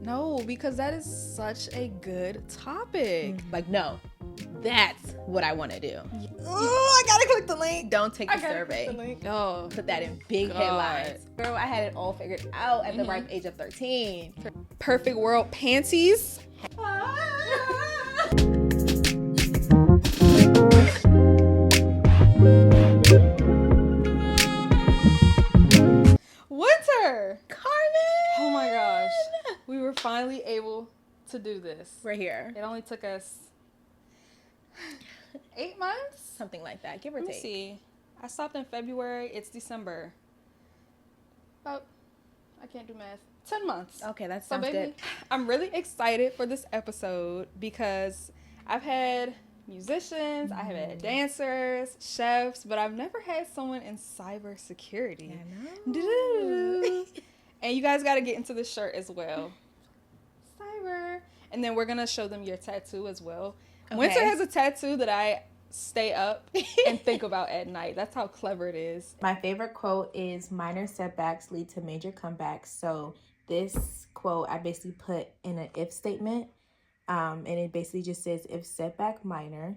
No, because that is such a good topic. Like, no, that's what I want to do. Oh, I gotta click the link. Don't take the survey. Click the link. Oh, Put that in big headlines. Girl, I had it all figured out at the ripe age of 13. perfect world panties. Winter. Carmen! Oh my gosh. We were finally able to do this. We're here. It only took us 8 months? Something like that, give or Let me take. see. I stopped in February. It's December. About, I can't do math. 10 months. Okay, that So sounds baby, good. I'm really excited for this episode because I've had musicians, I have had dancers, chefs, but I've never had someone in cybersecurity. And you guys got to get into the shirt as well. Cyber. And then we're going to show them your tattoo as well. Okay. Winter has a tattoo that I stay up and think about at night. That's how clever it is. My favorite quote is minor setbacks lead to major comebacks. So this quote I basically put in an if statement. And it basically just says if setback minor,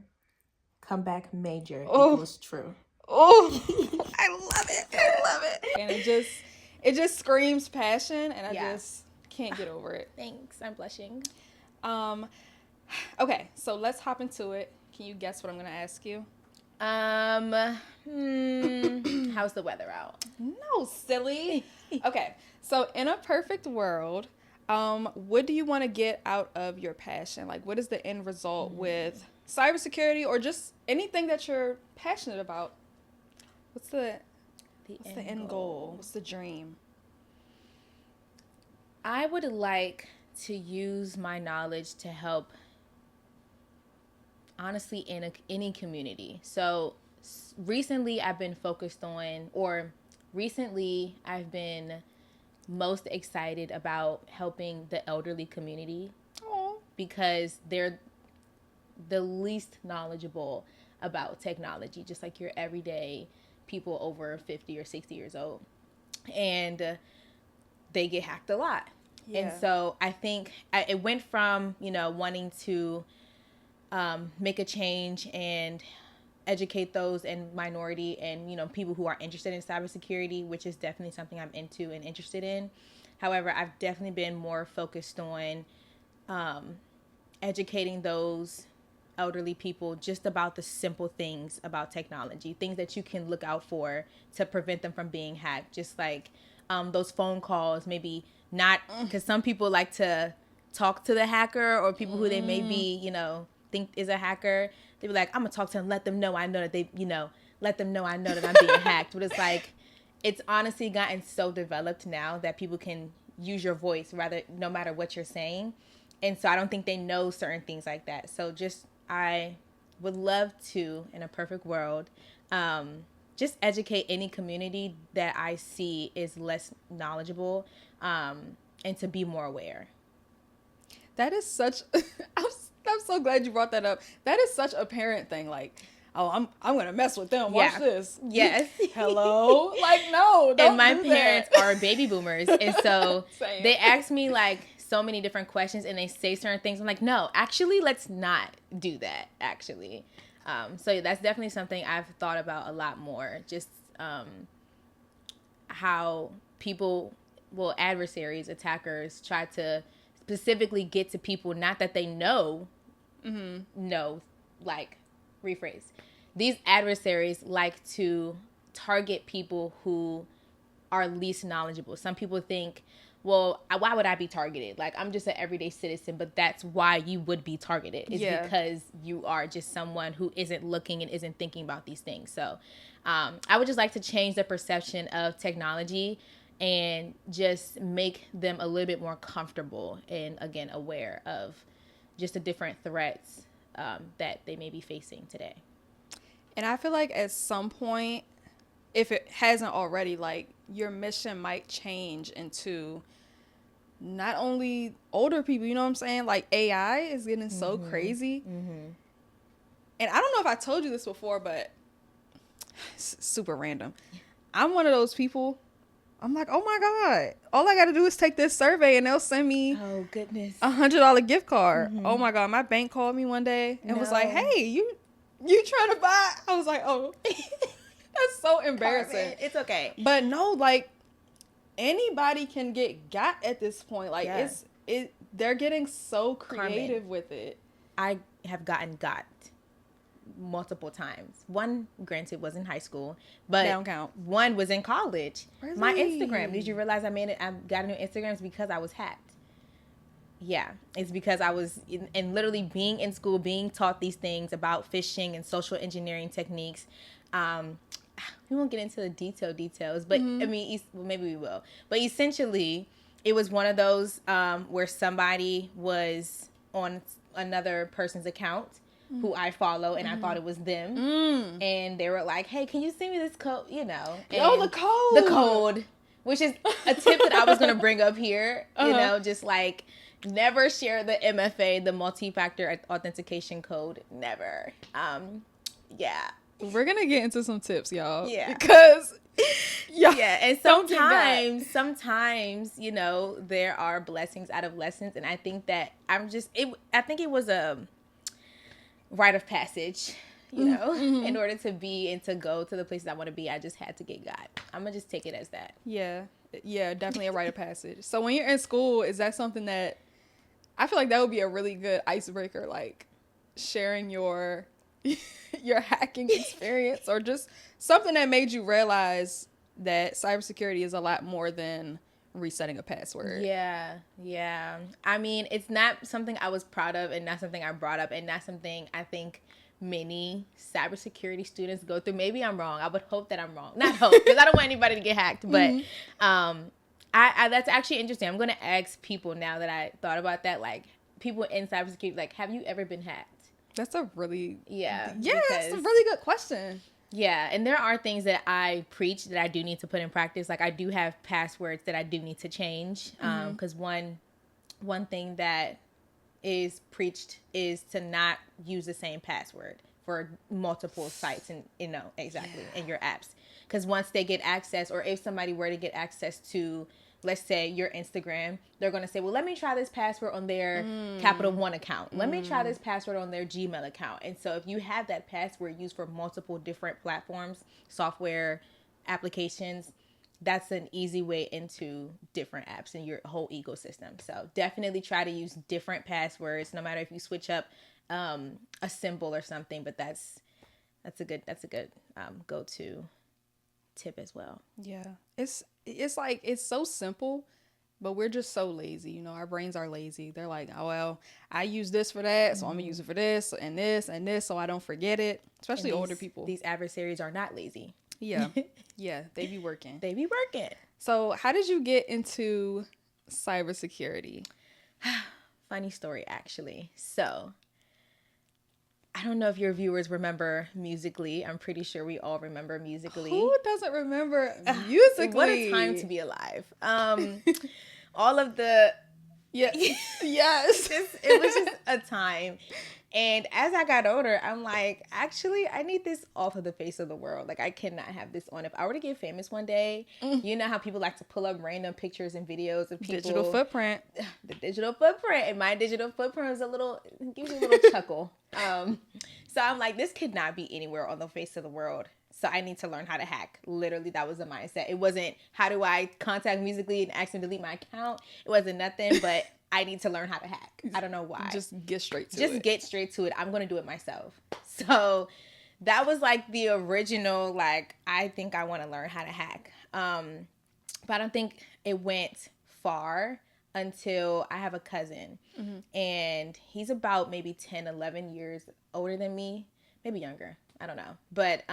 comeback major equals true. Oh, I love it. I love it. And it just screams passion, and I just can't get over it. Thanks, I'm blushing. Okay, so let's hop into it. Can you guess what I'm going to ask you? How's the weather out? No, silly. Okay, so in a perfect world, what do you want to get out of your passion? Like, what is the end result with cybersecurity or just anything that you're passionate about? What's the end goal? What's the dream? I would like to use my knowledge to help, honestly, in any community. So recently I've been most excited about helping the elderly community. Oh, because they're the least knowledgeable about technology, just like your everyday people over 50 or 60 years old. And they get hacked a lot. yeah. And so I think it went from, wanting to make a change and educate those in minority and, people who are interested in cybersecurity, which is definitely something I'm into and interested in. However, I've definitely been more focused on educating those elderly people just about the simple things about technology, things that you can look out for to prevent them from being hacked. Just like those phone calls, maybe not, because some people like to talk to the hacker or people who they maybe, think is a hacker. They be like, I'm gonna talk to them, let them know I know that let them know I know that I'm being hacked. But it's like, it's honestly gotten so developed now that people can use your voice no matter what you're saying. And so I don't think they know certain things like that. So I would love to, in a perfect world, just educate any community that I see is less knowledgeable, and to be more aware. That is such I'm so glad you brought that up. That is such a parent thing. Like, oh, I'm gonna mess with them. Watch this. Yes. Hello. Like, no. Don't And my do parents that. are baby boomers, and so Same. they ask me like so many different questions, and they say certain things. I'm like, no, actually, let's not do that. Actually, so that's definitely something I've thought about a lot more. Just how people, adversaries, attackers, try to specifically get to people, not that they know. Rephrase. These adversaries like to target people who are least knowledgeable. Some people think, well, why would I be targeted? Like, I'm just an everyday citizen, but that's why you would be targeted. Is because you are just someone who isn't looking and isn't thinking about these things. So I would just like to change the perception of technology and just make them a little bit more comfortable and, again, aware of just the different threats that they may be facing today. And I feel like at some point, if it hasn't already, like, your mission might change into not only older people, you know what I'm saying? Like, AI is getting so crazy. And I don't know if I told you this before, but it's super random. I'm one of those people. I'm like, oh my God, all I got to do is take this survey and they'll send me Oh, goodness. $100 gift card. Oh my God. My bank called me one day and was like, hey, you trying to buy? I was like, oh, that's so embarrassing. Carmen, it's okay. But no, like, anybody can get got at this point. Like, they're getting so creative Carmen, with it. I have gotten got multiple times. One, granted, was in high school, but Don't count. one was in college. Really? My Instagram. Did you realize I got a new Instagram? It's because I was hacked. Yeah, it's because I was and literally being in school, being taught these things about phishing and social engineering techniques. We won't get into the details, but I mean, maybe we will. But essentially, it was one of those where somebody was on another person's account who I follow, and I thought it was them. And they were like, hey, can you send me this code? You know. Oh, the code. The code, which is a tip that I was going to bring up here. You know, just like never share the MFA, the multi-factor authentication code. Never. Yeah. We're going to get into some tips, y'all. Yeah. Because... Yeah, and sometimes, you know, there are blessings out of lessons, and I think that I think it was a rite of passage, you know, in order to be and to go to the places I want to be. I just had to get God. I'm gonna just take it as that. Yeah, definitely a rite of passage. So when you're in school, is that something that I feel like that would be a really good icebreaker, like sharing your hacking experience, or just something that made you realize that cybersecurity is a lot more than resetting a password. Yeah. I mean, it's not something I was proud of, and not something I brought up, and not something I think many cybersecurity students go through. Maybe I'm wrong. I would hope that I'm wrong. Not hope, because I don't want anybody to get hacked. But I that's actually interesting. I'm going to ask people now that I thought about that, like people in cybersecurity, like, have you ever been hacked? That's a really that's a really good question. Yeah, and there are things that I preach that I do need to put in practice. Like I do have passwords that I do need to change. Because one thing that is preached is to not use the same password for multiple sites and in your apps. Because once they get access, or if somebody were to get access to, let's say, your Instagram, they're going to say, well, let me try this password on their Capital One account. Let me try this password on their Gmail account. And so if you have that password used for multiple different platforms, software, applications, that's an easy way into different apps in your whole ecosystem. So definitely try to use different passwords, no matter if you switch up a symbol or something. But that's a good go-to tip as well. Yeah, it's like, it's so simple, but we're just so lazy. You know, our brains are lazy. They're like, oh well, I use this for that, so I'm gonna use it for this and this and this, so I don't forget it. Especially older people. These adversaries are not lazy. Yeah. They be working. So how did you get into cybersecurity? Funny story, actually. So I don't know if your viewers remember Musical.ly. I'm pretty sure we all remember Musical.ly. Who doesn't remember Musical.ly? What a time to be alive. All of the... Yes. It was just a time. And as I got older, I'm like, actually, I need this off of the face of the world. Like, I cannot have this on. If I were to get famous one day, you know how people like to pull up random pictures and videos of people. Digital footprint. The digital footprint. And my digital footprint is gives you a little chuckle. So I'm like, this could not be anywhere on the face of the world. So I need to learn how to hack. Literally, that was the mindset. It wasn't, how do I contact Musical.ly and ask them to delete my account? It wasn't nothing, but I need to learn how to hack. I don't know why. Just get straight to it. I'm going to do it myself. So that was like the original, like, I think I want to learn how to hack. But I don't think it went far until I have a cousin. And he's about maybe 10, 11 years older than me. Maybe younger. I don't know. But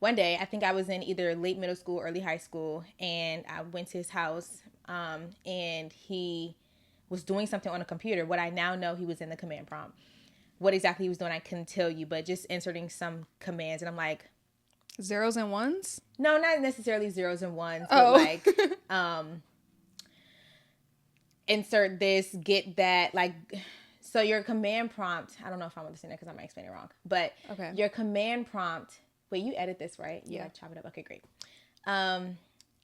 one day, I think I was in either late middle school, early high school, and I went to his house, and he was doing something on a computer. What I now know, he was in the command prompt. What exactly he was doing, I couldn't tell you, but just inserting some commands, and I'm like... Zeros and ones? No, not necessarily zeros and ones, but like, insert this, get that, like... So your command prompt, I don't know if I'm understanding that because I might explain it wrong, but your command prompt, wait, you edit this, right? Yeah. Chop it up. Okay, great.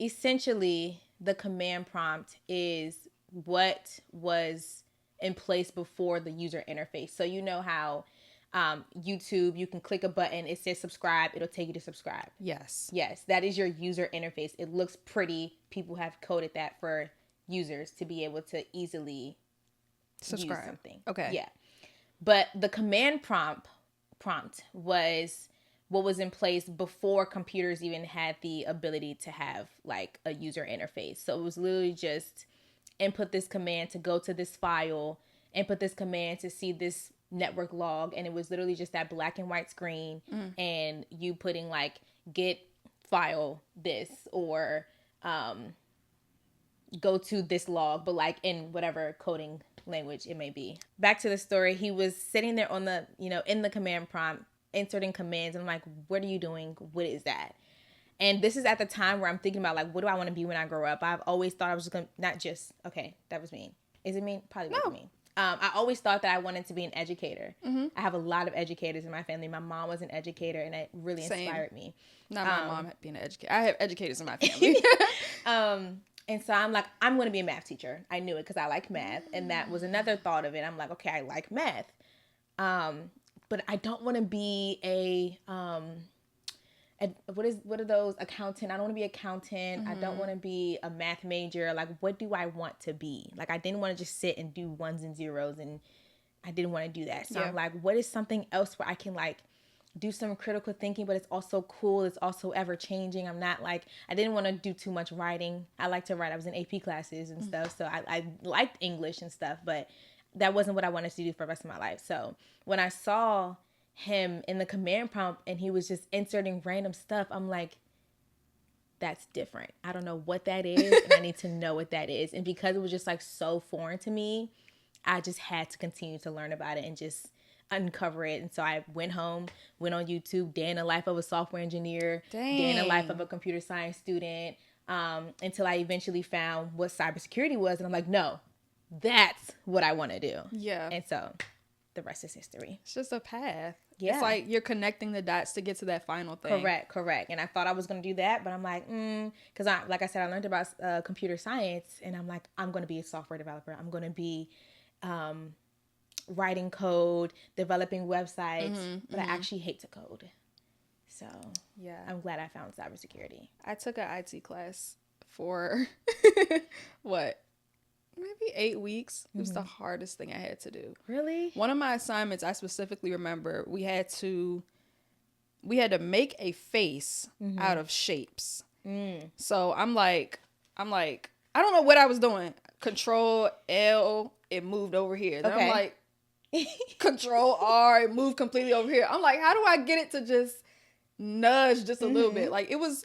essentially the command prompt is what was in place before the user interface. So you know how YouTube, you can click a button, it says subscribe, it'll take you to subscribe. Yes. Yes, that is your user interface. It looks pretty. People have coded that for users to be able to easily Subscribe. use something. Okay. Yeah. But the command prompt was what was in place before computers even had the ability to have like a user interface. So it was literally just input this command to go to this file, input this command to see this network log, and it was literally just that black and white screen and you putting like get file this or go to this log, but like in whatever coding language it may be. Back to the story, he was sitting there on the, in the command prompt, inserting commands. And I'm like, what are you doing? What is that? And this is at the time where I'm thinking about like, what do I want to be when I grow up? I've always thought I was just going to, okay, that was mean. Is it mean? Probably wasn't mean. I always thought that I wanted to be an educator. I have a lot of educators in my family. My mom was an educator and it really inspired me. Not my mom being an educator. I have educators in my family. And so I'm like, I'm going to be a math teacher. I knew it because I like math. And that was another thought of it. I'm like, okay, I like math. But I don't want to be what are those accountant? I don't want to be accountant. I don't want to be a math major. Like, what do I want to be? Like, I didn't want to just sit and do ones and zeros, and I didn't want to do that. So I'm like, what is something else where I can like do some critical thinking, but it's also cool. It's also ever changing. I'm not like, I didn't want to do too much writing. I like to write. I was in AP classes and stuff. So I liked English and stuff, but that wasn't what I wanted to do for the rest of my life. So when I saw him in the command prompt and he was just inserting random stuff, I'm like, that's different. I don't know what that is, and I need to know what that is. And because it was just like so foreign to me, I just had to continue to learn about it and just uncover it. And so I went home, went on YouTube, day in the life of a software engineer, day in the life of a computer science student, until I eventually found what cybersecurity was. And I'm like, no, that's what I want to do. Yeah. And so the rest is history. It's just a path. Yeah. It's like you're connecting the dots to get to that final thing. Correct. And I thought I was going to do that, but I'm like, because like I said, I learned about computer science, and I'm like, I'm going to be a software developer. I'm going to be writing code, developing websites, but I actually hate to code. So yeah, I'm glad I found cybersecurity. I took an IT class for what? Maybe 8 weeks. It was the hardest thing I had to do. Really? One of my assignments, I specifically remember, we had to make a face out of shapes. So I'm like, I don't know what I was doing. Control L, it moved over here. Then I'm like, Control R, it moved completely over here. I'm like, how do I get it to just nudge just a little bit? Like, it was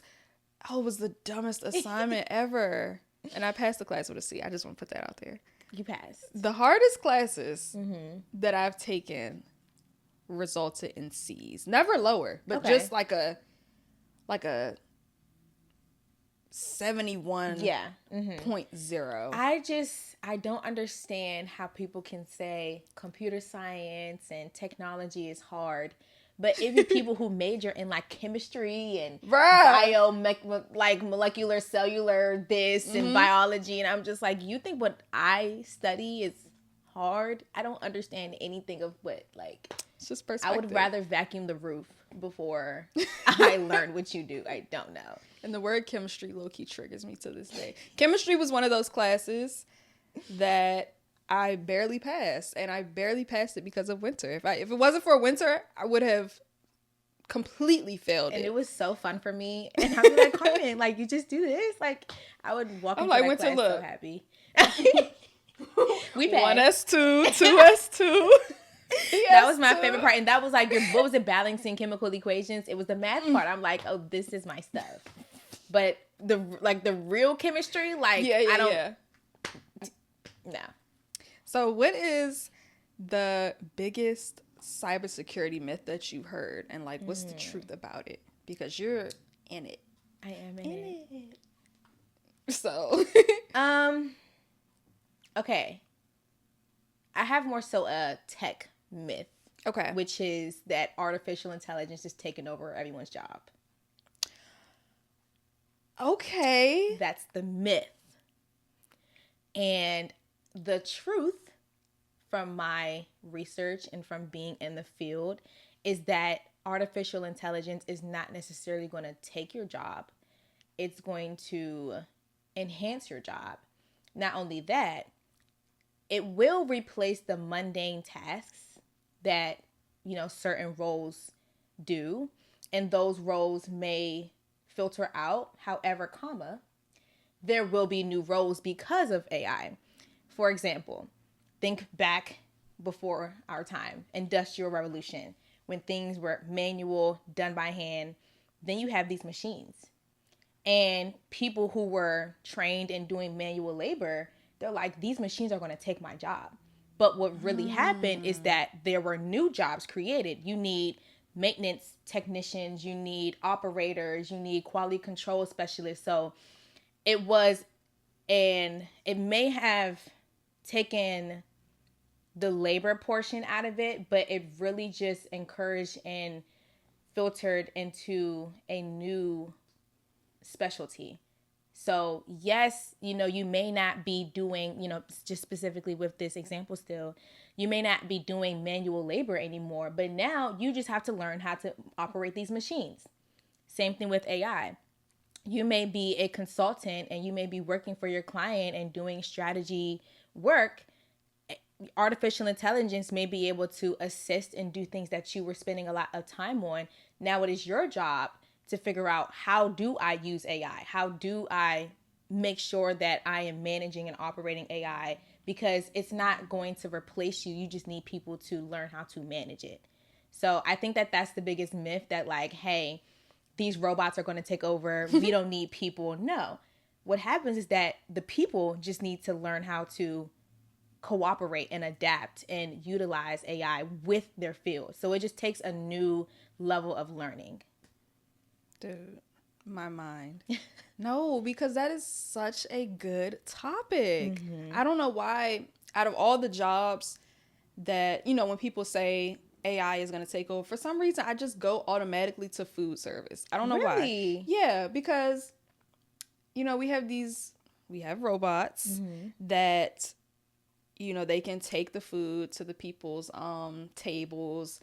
the dumbest assignment ever. And I passed the class with a C. I just want to put that out there. You passed. The hardest classes that I've taken resulted in C's. Never lower, but just like a 71.0. I don't understand how people can say computer science and technology is hard, but even people who major in like chemistry and molecular, cellular, this and biology, and I'm just like, you think what I study is hard? I don't understand anything of what, like, it's just perspective. I would rather vacuum the roof before I learn what you do. I don't know. And the word chemistry low-key triggers me to this day. Chemistry was one of those classes that I barely passed, and I barely passed it because of winter. If it wasn't for winter, I would have completely failed it. And it was so fun for me. And I was like, Carmen, like, you just do this? Like, I would walk into that class so happy. We passed. 1S2, 2S2. That was my favorite part. And that was like, what was it? Balancing chemical equations. It was the math part. I'm like, oh, this is my stuff. But the real chemistry, like, I don't. No. So what is the biggest cybersecurity myth that you heard, and like what's the truth about it? Because you're in it. I am in it. So okay. I have more so a tech myth. Okay. Which is that artificial intelligence is taking over everyone's job. Okay. That's the myth. And the truth from my research and from being in the field is that artificial intelligence is not necessarily going to take your job. It's going to enhance your job. Not only that, it will replace the mundane tasks that, certain roles do, and those roles may filter out. However, there will be new roles because of AI. For example, think back before our time, Industrial Revolution, when things were manual, done by hand. Then you have these machines. And people who were trained in doing manual labor, they're like, these machines are going to take my job. But what really happened is that there were new jobs created. You need maintenance technicians, you need operators, you need quality control specialists. So it may have taken the labor portion out of it, but it really just encouraged and filtered into a new specialty. So yes, you may not be doing, just specifically with this example still, you may not be doing manual labor anymore, but now you just have to learn how to operate these machines. Same thing with AI. You may be a consultant and you may be working for your client and doing strategy work. Artificial intelligence may be able to assist and do things that you were spending a lot of time on. Now it is your job to figure out, how do I use AI? How do I make sure that I am managing and operating AI? Because it's not going to replace you. You just need people to learn how to manage it. So I think that that's the biggest myth, that like, hey, these robots are going to take over. We don't need people. No. What happens is that the people just need to learn how to cooperate and adapt and utilize AI with their field. So it just takes a new level of learning. Dude, my mind. No, because that is such a good topic. I don't know why, out of all the jobs that, when people say AI is going to take over, for some reason, I just go automatically to food service. I don't know why. Yeah, because, we have robots that, they can take the food to the people's tables.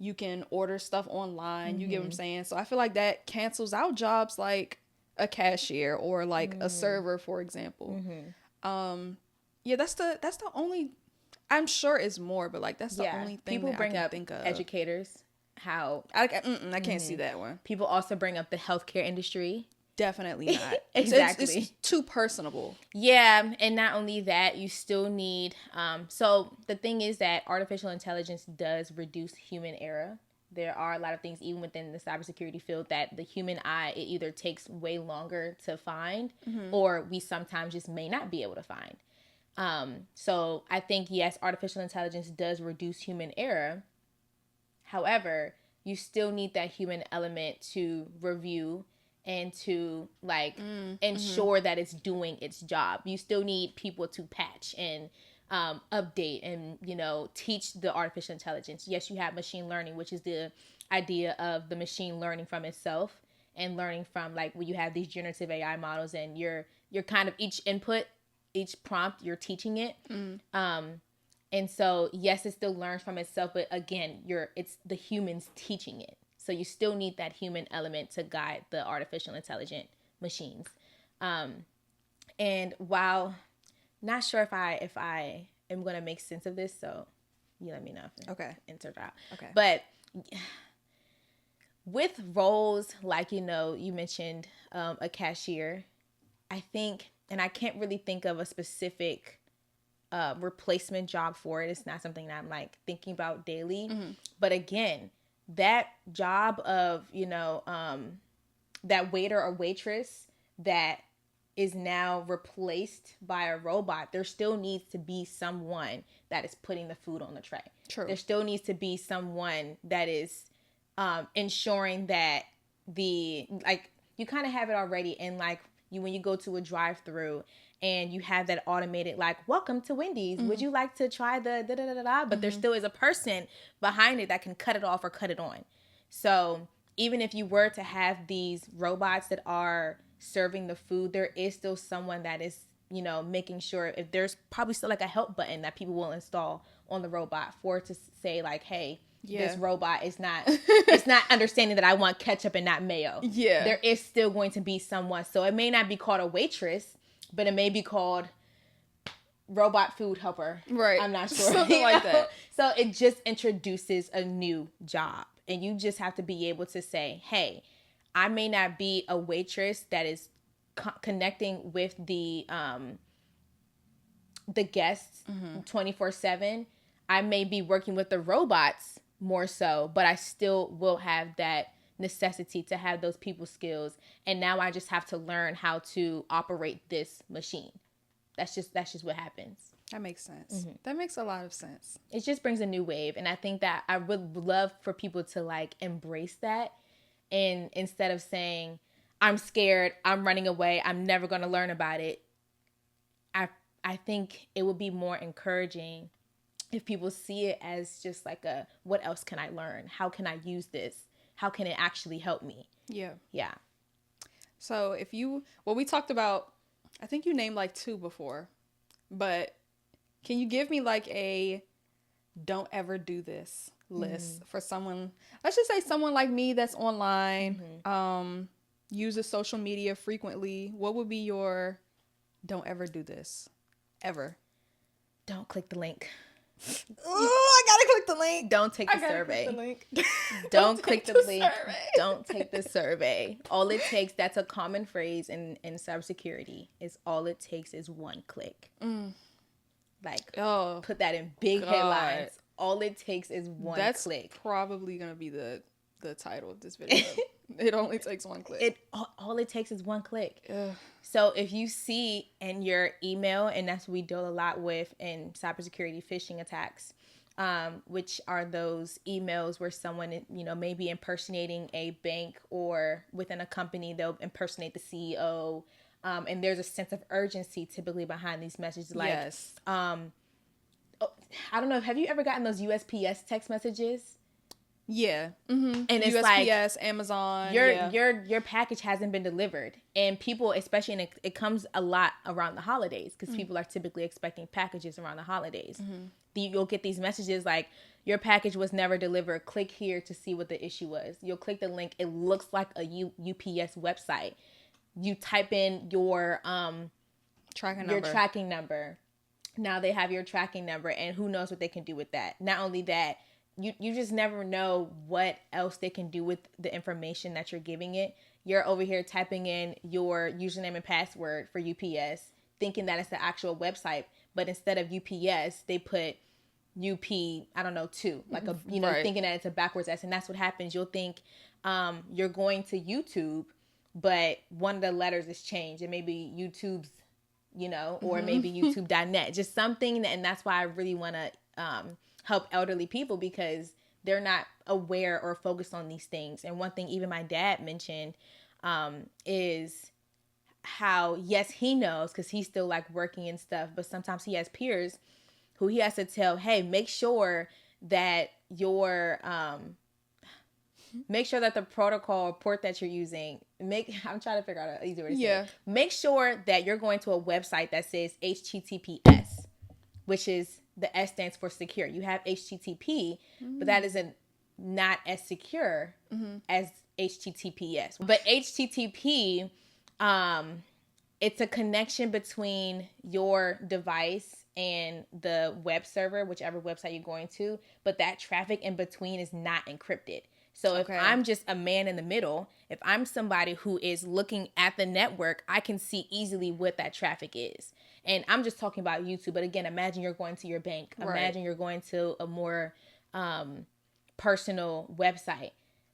You can order stuff online. You get what I'm saying? So I feel like that cancels out jobs like a cashier or like a server, for example. Yeah, that's the only. I'm sure it's more, but like that's the only thing people that bring I can up think of. Educators, how I can't see that one. People also bring up the healthcare industry. Definitely not. Exactly. It's too personable. Yeah, and not only that, you still need. So the thing is that artificial intelligence does reduce human error. There are a lot of things, even within the cybersecurity field, that the human eye, it either takes way longer to find, or we sometimes just may not be able to find. So I think, yes, artificial intelligence does reduce human error. However, you still need that human element to review and to ensure that it's doing its job. You still need people to patch and update and teach the artificial intelligence. Yes, you have machine learning, which is the idea of the machine learning from itself and learning from, like, when you have these generative AI models and you're kind of each input, each prompt, you're teaching it. And so yes, it still learns from itself, but again, it's the humans teaching it. So you still need that human element to guide the artificial intelligent machines. And while not sure if I am going to make sense of this, so you let me know if Okay. insert out. Okay. But with roles like, you mentioned a cashier, I think, and I can't really think of a specific replacement job for it. It's not something that I'm like thinking about daily. But again, that job of, that waiter or waitress that is now replaced by a robot, there still needs to be someone that is putting the food on the tray. True. There still needs to be someone that is ensuring that you kind of have it already in, like, when you go to a drive-through and you have that automated, like, welcome to Wendy's. Would you like to try the da-da-da-da-da? But there still is a person behind it that can cut it off or cut it on. So even if you were to have these robots that are serving the food, there is still someone that is, you know, making sure if there's probably still like a help button that people will install on the robot for it to say like, hey, this robot is not, it's not understanding that I want ketchup and not mayo. Yeah. There is still going to be someone. So it may not be called a waitress, but it may be called robot food helper. Right. I'm not sure. Something like that. So it just introduces a new job. And you just have to be able to say, hey, I may not be a waitress that is connecting with the guests 24/7. I may be working with the robots more so, but I still will have that necessity to have those people skills. And now I just have to learn how to operate this machine. That's just what happens. That makes sense. That makes a lot of sense. It just brings a new wave. And I think that I would love for people to like embrace that. And instead of saying, I'm scared, I'm running away, I'm never going to learn about it, I think it would be more encouraging if people see it as just like a, what else can I learn? How can I use this? How can it actually help me? Yeah. Yeah. So we talked about, I think you named like 2 before, but can you give me like a don't ever do this list for someone, let's just say someone like me that's online, uses social media frequently. What would be your don't ever do this ever? Don't click the link. Oh, I gotta click the link. Don't take the survey. Click the link. Don't click the link. Don't take the survey. All it takes, that's a common phrase in cybersecurity, is all it takes is one click. Like, put that in big headlines. All it takes is one click. That's probably going to be the title of this video. It only takes one click. All it takes is one click. Ugh. So if you see in your email, and that's what we deal a lot with in cybersecurity, phishing attacks, which are those emails where someone, you know, may be impersonating a bank, or within a company, they'll impersonate the CEO. And there's a sense of urgency typically behind these messages. Like, yes. I don't know. Have you ever gotten those USPS text messages? Yeah. Mm-hmm. And it's USPS, like Amazon. Your package hasn't been delivered, and people, especially, and it comes a lot around the holidays, because people are typically expecting packages around the holidays. You'll get these messages like, your package was never delivered. Click here to see what the issue was. You'll click the link. It looks like a UPS website. You type in your tracking number. Now they have your tracking number, and who knows what they can do with that. Not only that, you just never know what else they can do with the information that you're giving it. You're over here typing in your username and password for UPS, thinking that it's the actual website, but instead of UPS, they put UP, I don't know, 2, like a, you know, thinking that it's a backwards S, and that's what happens. You'll think you're going to YouTube, but one of the letters is changed. It may be YouTube's, you know, or maybe YouTube.net, just something. And that's why I really want to help elderly people, because they're not aware or focused on these things. And one thing even my dad mentioned is how, yes, he knows, because he's still like working and stuff, but sometimes he has peers who he has to tell, hey, make sure that your make sure that the protocol or port that you're using, I'm trying to figure out an easy way to say it. Make sure that you're going to a website that says HTTPS, which is, the S stands for secure. You have HTTP, but that isn't not as secure as HTTPS. But HTTP, it's a connection between your device and the web server, whichever website you're going to, but that traffic in between is not encrypted. So if I'm just a man in the middle, if I'm somebody who is looking at the network, I can see easily what that traffic is. And I'm just talking about YouTube. But again, imagine you're going to your bank. Imagine you're going to a more personal website.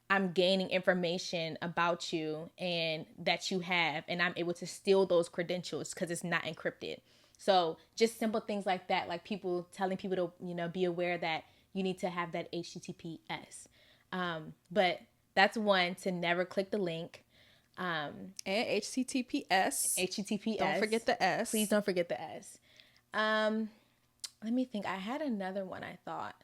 I'm gaining information about you and that you have, and I'm able to steal those credentials because it's not encrypted. So just simple things like that, like people telling people to, you know, be aware that you need to have that HTTPS. But that's one, to never click the link. And HTTPS. HTTPS. Don't forget the S. Please don't forget the S. Let me think. I had another one I thought.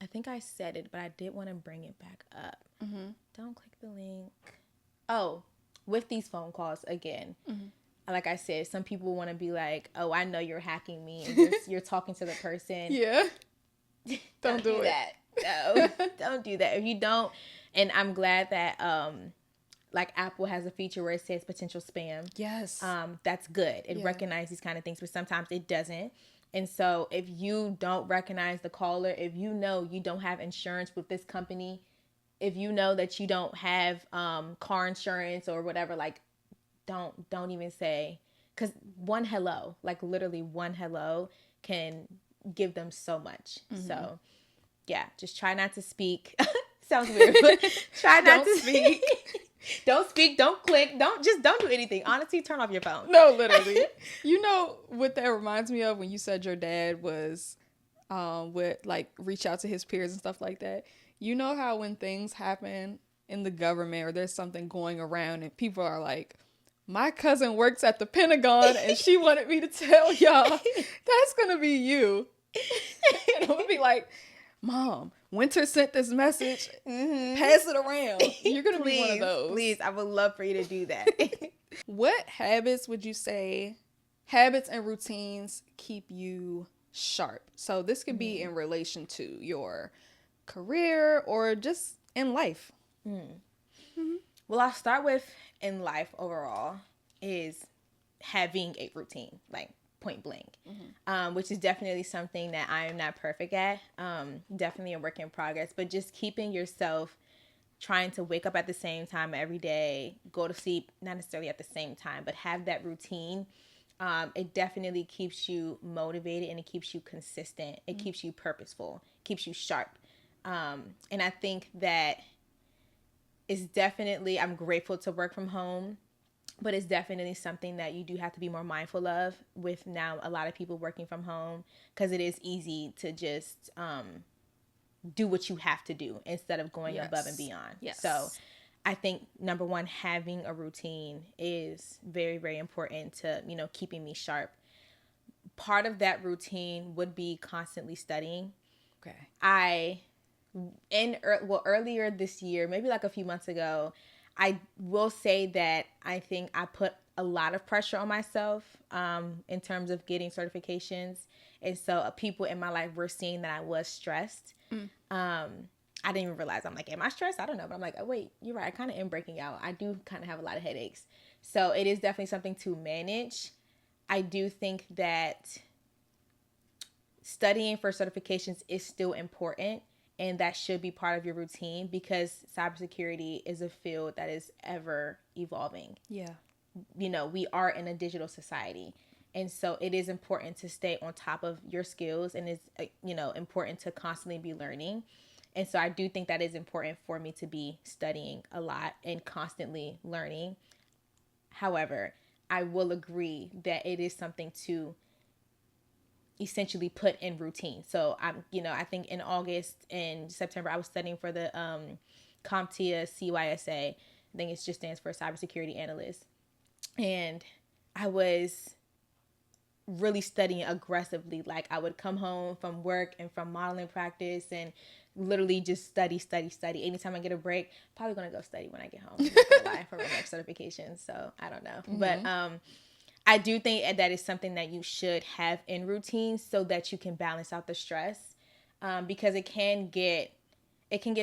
I think I said it, but I did want to bring it back up. Mm-hmm. Don't click the link. Oh, with these phone calls again. Mm-hmm. Like I said, some people want to be like, "Oh, I know you're hacking me," and you're talking to the person. Yeah. Don't do that. No, don't do that. If you don't, and I'm glad that like Apple has a feature where it says potential spam. Yes. That's good. It recognizes these kind of things, but sometimes it doesn't. And so if you don't recognize the caller, if you know you don't have insurance with this company, if you know that you don't have car insurance or whatever, like don't even say, because one hello, like literally one hello can give them so much. Mm-hmm. So yeah, just try not to speak. Sounds weird, but try not to speak. Don't speak, don't click, don't do anything. Honestly, turn off your phone. No, literally. You know what that reminds me of when you said your dad was would like reach out to his peers and stuff like that. You know how when things happen in the government or there's something going around and people are like, my cousin works at the Pentagon and she wanted me to tell y'all, that's gonna be you. And I'm gonna be like, Mom, Winter sent this message. Mm-hmm. Pass it around. You're going to be one of those. Please, I would love for you to do that. What habits would you say, habits and routines keep you sharp? So this could be in relation to your career or just in life. Mm-hmm. Well, I'll start with in life overall is having a routine, like point blank, which is definitely something that I am not perfect at. Definitely a work in progress, but just keeping yourself trying to wake up at the same time every day, go to sleep, not necessarily at the same time, but have that routine. It definitely keeps you motivated and it keeps you consistent. It keeps you purposeful, keeps you sharp. And I think that it's definitely, I'm grateful to work from home. But it's definitely something that you do have to be more mindful of with now a lot of people working from home, because it is easy to just do what you have to do instead of going above and beyond. Yes. So I think number one, having a routine is very, very important to, keeping me sharp. Part of that routine would be constantly studying. Okay. Earlier this year, maybe like a few months ago, I will say that I think I put a lot of pressure on myself in terms of getting certifications. And so people in my life were seeing that I was stressed. I didn't even realize. I'm like, am I stressed? I don't know. But I'm like, oh, wait, you're right. I kind of am breaking out. I do kind of have a lot of headaches. So it is definitely something to manage. I do think that studying for certifications is still important. And that should be part of your routine because cybersecurity is a field that is ever evolving. Yeah. We are in a digital society. And so it is important to stay on top of your skills and it's, important to constantly be learning. And so I do think that is important for me to be studying a lot and constantly learning. However, I will agree that it is something to essentially put in routine. So I think in August and September, I was studying for the CompTIA CYSA. I think it just stands for Cybersecurity Analyst. And I was really studying aggressively. Like I would come home from work and from modeling practice and literally just study. Anytime I get a break, probably going to go study when I get home. I'm not gonna lie, for my next certification. So I don't know. Mm-hmm. But I do think that is something that you should have in routine so that you can balance out the stress, because it can get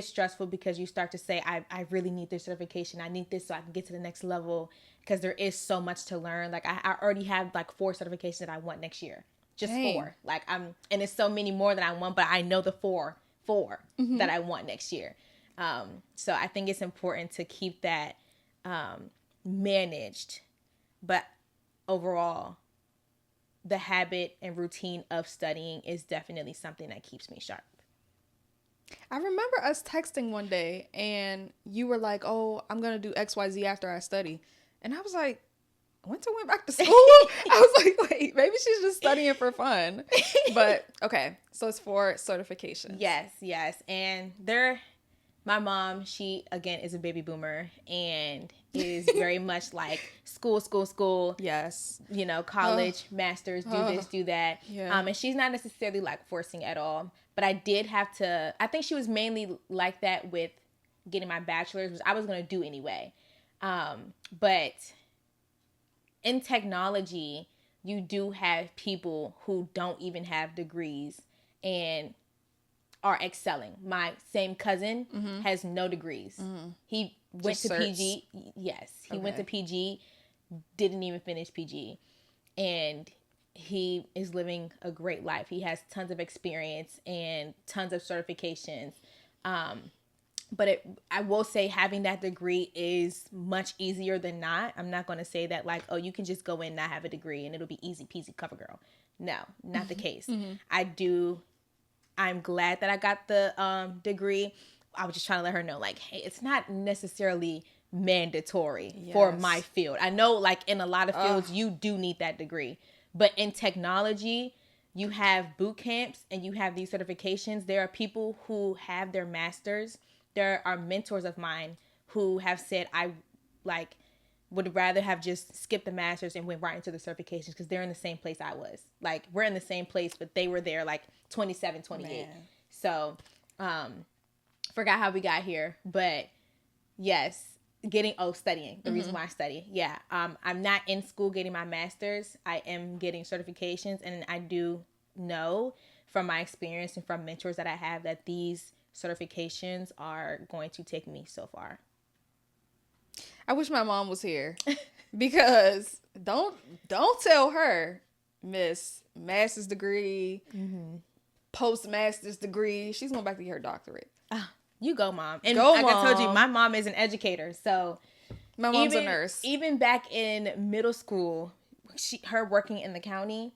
stressful because you start to say, I really need this certification. I need this so I can get to the next level because there is so much to learn. Like I already have like 4 certifications that I want next year, just Dang. 4. Like and it's so many more that I want, but I know the 4 mm-hmm. that I want next year. So I think it's important to keep that managed, but overall, the habit and routine of studying is definitely something that keeps me sharp. I remember us texting one day and you were like, oh, I'm going to do XYZ after I study. And I was like, Winter went back to school? I was like, wait, maybe she's just studying for fun. But okay, so it's for certifications. Yes. And they're My mom, she, again, is a baby boomer and is very much like school. Yes. You know, college, masters, do this, do that. Yeah. And she's not necessarily like forcing at all. But I did have to, I think she was mainly like that with getting my bachelor's, which I was going to do anyway. But in technology, you do have people who don't even have degrees and are excelling. My same cousin has no degrees. He went Just to certs. PG. Yes, he went to PG, didn't even finish PG. And he is living a great life. He has tons of experience and tons of certifications. But I will say having that degree is much easier than not. I'm not going to say that like, oh, you can just go in and not have a degree and it'll be easy peasy cover girl. No, not the case. I'm glad that I got the degree. I was just trying to let her know, like, hey, it's not necessarily mandatory for my field. I know, like, in a lot of fields, you do need that degree. But in technology, you have boot camps and you have these certifications. There are people who have their masters. There are mentors of mine who have said, I, like, would rather have just skipped the masters and went right into the certifications because they're in the same place I was. Like, we're in the same place, but they were there like 27, 28. Man. So, forgot how we got here, but yes, studying. The reason why I study. Yeah. I'm not in school getting my master's. I am getting certifications, and I do know from my experience and from mentors that I have that these certifications are going to take me so far. I wish my mom was here because don't tell her, Miss Master's degree, postmaster's degree. She's going back to get her doctorate. You go, Mom. And go, like Mom. I told you, my mom is an educator. So my mom's a nurse. Even back in middle school, her working in the county,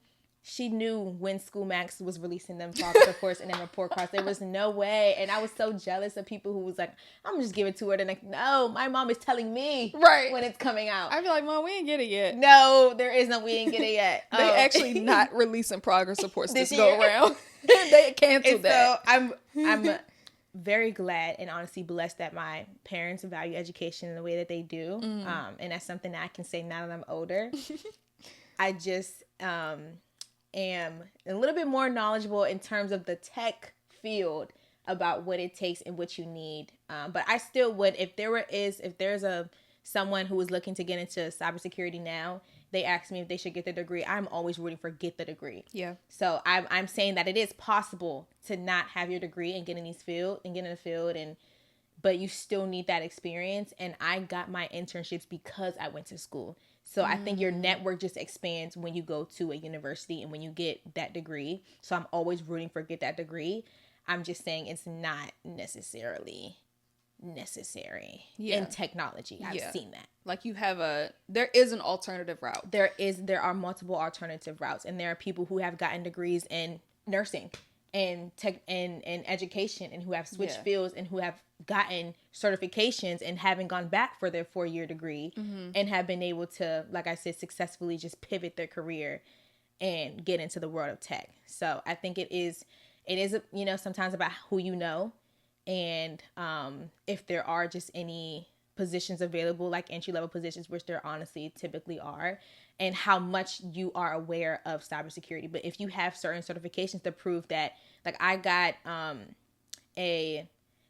she knew when School Max was releasing them progress reports and then report cards. There was no way. And I was so jealous of people who was like, I'm going to just give it to her. And like, no, my mom is telling me when it's coming out. I'd be like, Mom, we ain't get it yet. No, there is no, we ain't get it yet. They actually not releasing progress reports this go around. They canceled that. So I'm very glad and honestly blessed that my parents value education in the way that they do. And that's something that I can say now that I'm older. I just am a little bit more knowledgeable in terms of the tech field about what it takes and what you need. But I still would, if there's someone who is looking to get into cybersecurity now, they ask me if they should get the degree. I'm always rooting for get the degree. Yeah. So I'm saying that it is possible to not have your degree and get in the field, but you still need that experience. And I got my internships because I went to school. So I think your network just expands when you go to a university and when you get that degree. So I'm always rooting for get that degree. I'm just saying it's not necessarily necessary in technology. I've seen that. Like there is an alternative route. There are multiple alternative routes, and there are people who have gotten degrees in nursing and tech and education, and who have switched fields and who have gotten certifications and haven't gone back for their 4-year degree and have been able to, like I said, successfully just pivot their career and get into the world of tech. So I think it is, sometimes about who you know, and if there are just any positions available, like entry-level positions, which there honestly typically are, and how much you are aware of cybersecurity. But if you have certain certifications to prove that, like I got a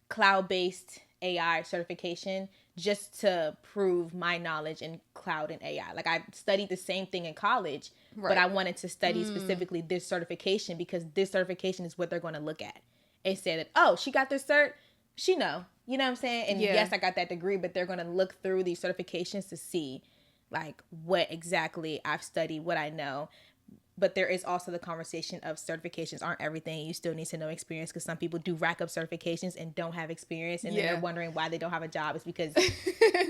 cloud-based AI certification just to prove my knowledge in cloud and AI. Like I studied the same thing in college, but I wanted to study specifically this certification because this certification is what they're going to look at. It said that, oh, she got this cert, she know. You know what I'm saying? And yes, I got that degree, but they're going to look through these certifications to see like what exactly I've studied, what I know. But there is also the conversation of certifications aren't everything. You still need to know experience, because some people do rack up certifications and don't have experience, and then they're wondering why they don't have a job. It's because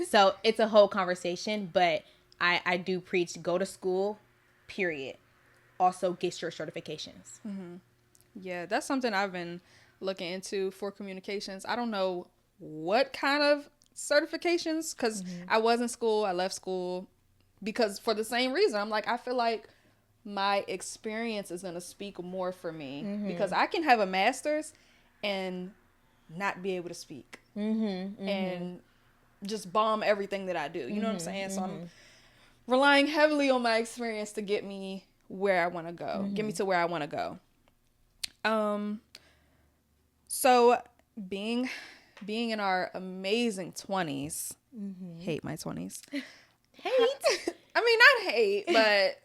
so it's a whole conversation. But I do preach, go to school, period. Also get your certifications. Yeah, that's something I've been looking into for communications. I don't know what kind of certifications, because I was in school, I left school because for the same reason. I'm like, I feel like my experience is going to speak more for me because I can have a master's and not be able to speak. and just bomb everything that I do. You know what I'm saying? So I'm relying heavily on my experience to get me where I want to go, get me to where I want to go. So being in our amazing 20s, hate my 20s. Hate? I mean, not hate, but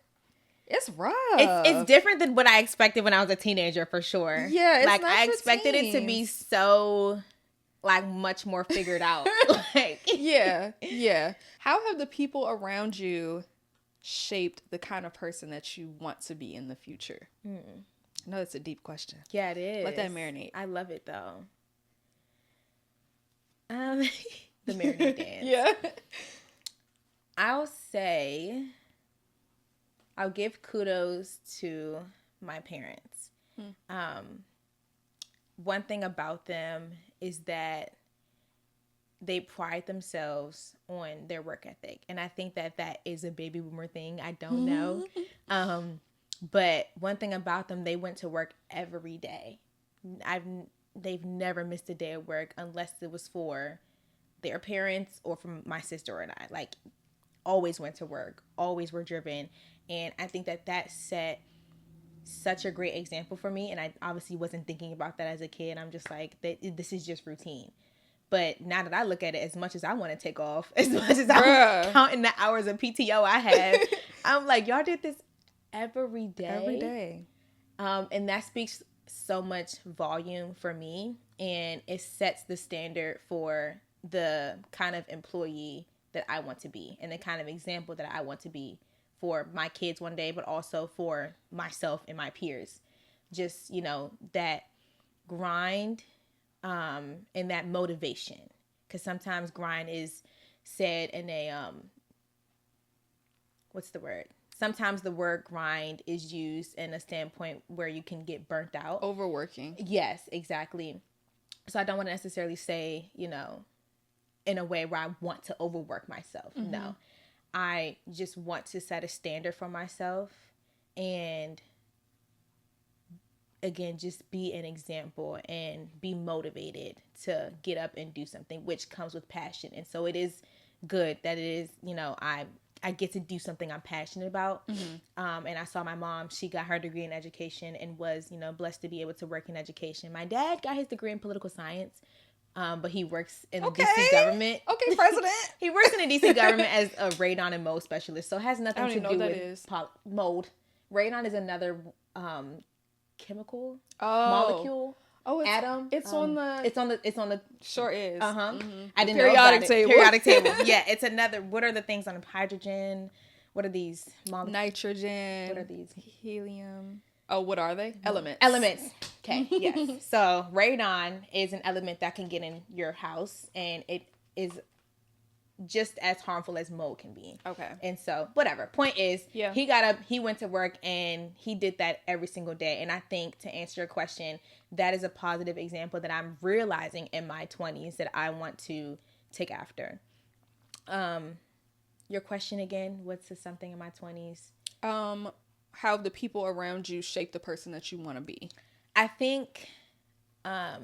it's rough. It's different than what I expected when I was a teenager, for sure. Yeah, it's like not I for expected it to be teens. so like much more figured out. Like yeah. How have the people around you shaped the kind of person that you want to be in the future? I know that's a deep question. Yeah, it is. Let that marinate. I love it though. The marinade dance. Yeah. I'll say I'll give kudos to my parents. One thing about them is that they pride themselves on their work ethic. And I think that that is a baby boomer thing. I don't know. But one thing about them, they went to work every day. They've never missed a day of work unless it was for their parents or from my sister and I. Like, always went to work, always were driven. And I think that that set such a great example for me. And I obviously wasn't thinking about that as a kid. I'm just like, this is just routine. But now that I look at it, as much as I want to take off, as much as I'm counting the hours of PTO I have, I'm like, y'all did this every day. Every day. And that speaks so much volume for me. And it sets the standard for the kind of employee that I want to be and the kind of example that I want to be for my kids one day, but also for myself and my peers. Just, that grind and that motivation. Because sometimes grind is said in a, what's the word? Sometimes the word grind is used in a standpoint where you can get burnt out. Overworking. Yes, exactly. So I don't want to necessarily say, in a way where I want to overwork myself. No, I just want to set a standard for myself and, again, just be an example and be motivated to get up and do something, which comes with passion. And so it is good that it is, I get to do something I'm passionate about. And I saw my mom, she got her degree in education and was, blessed to be able to work in education. My dad got his degree in political science. But he works in the DC government. Okay, president. He works in the DC government as a radon and mold specialist. So it has nothing to do with mold. Radon is another chemical molecule. Oh, atom. It's on the. Sure is. I didn't periodic know table. Periodic table. Yeah, it's another. What are the things on hydrogen? What are these molecules? Nitrogen. What are these? Helium. Oh, what are they? Elements. Elements. Okay, yes. So radon is an element that can get in your house, and it is just as harmful as mold can be. Okay. And so, whatever. Point is, he got up, he went to work, and he did that every single day. And I think, to answer your question, that is a positive example that I'm realizing in my 20s that I want to take after. Your question again, what's something in my 20s? How the people around you shape the person that you want to be. I think I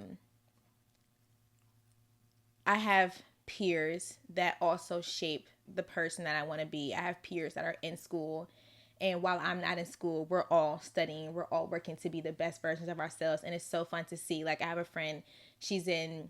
have peers that also shape the person that I want to be. I have peers that are in school, and while I'm not in school, we're all studying, we're all working to be the best versions of ourselves, and it's so fun to see. Like, I have a friend, she's in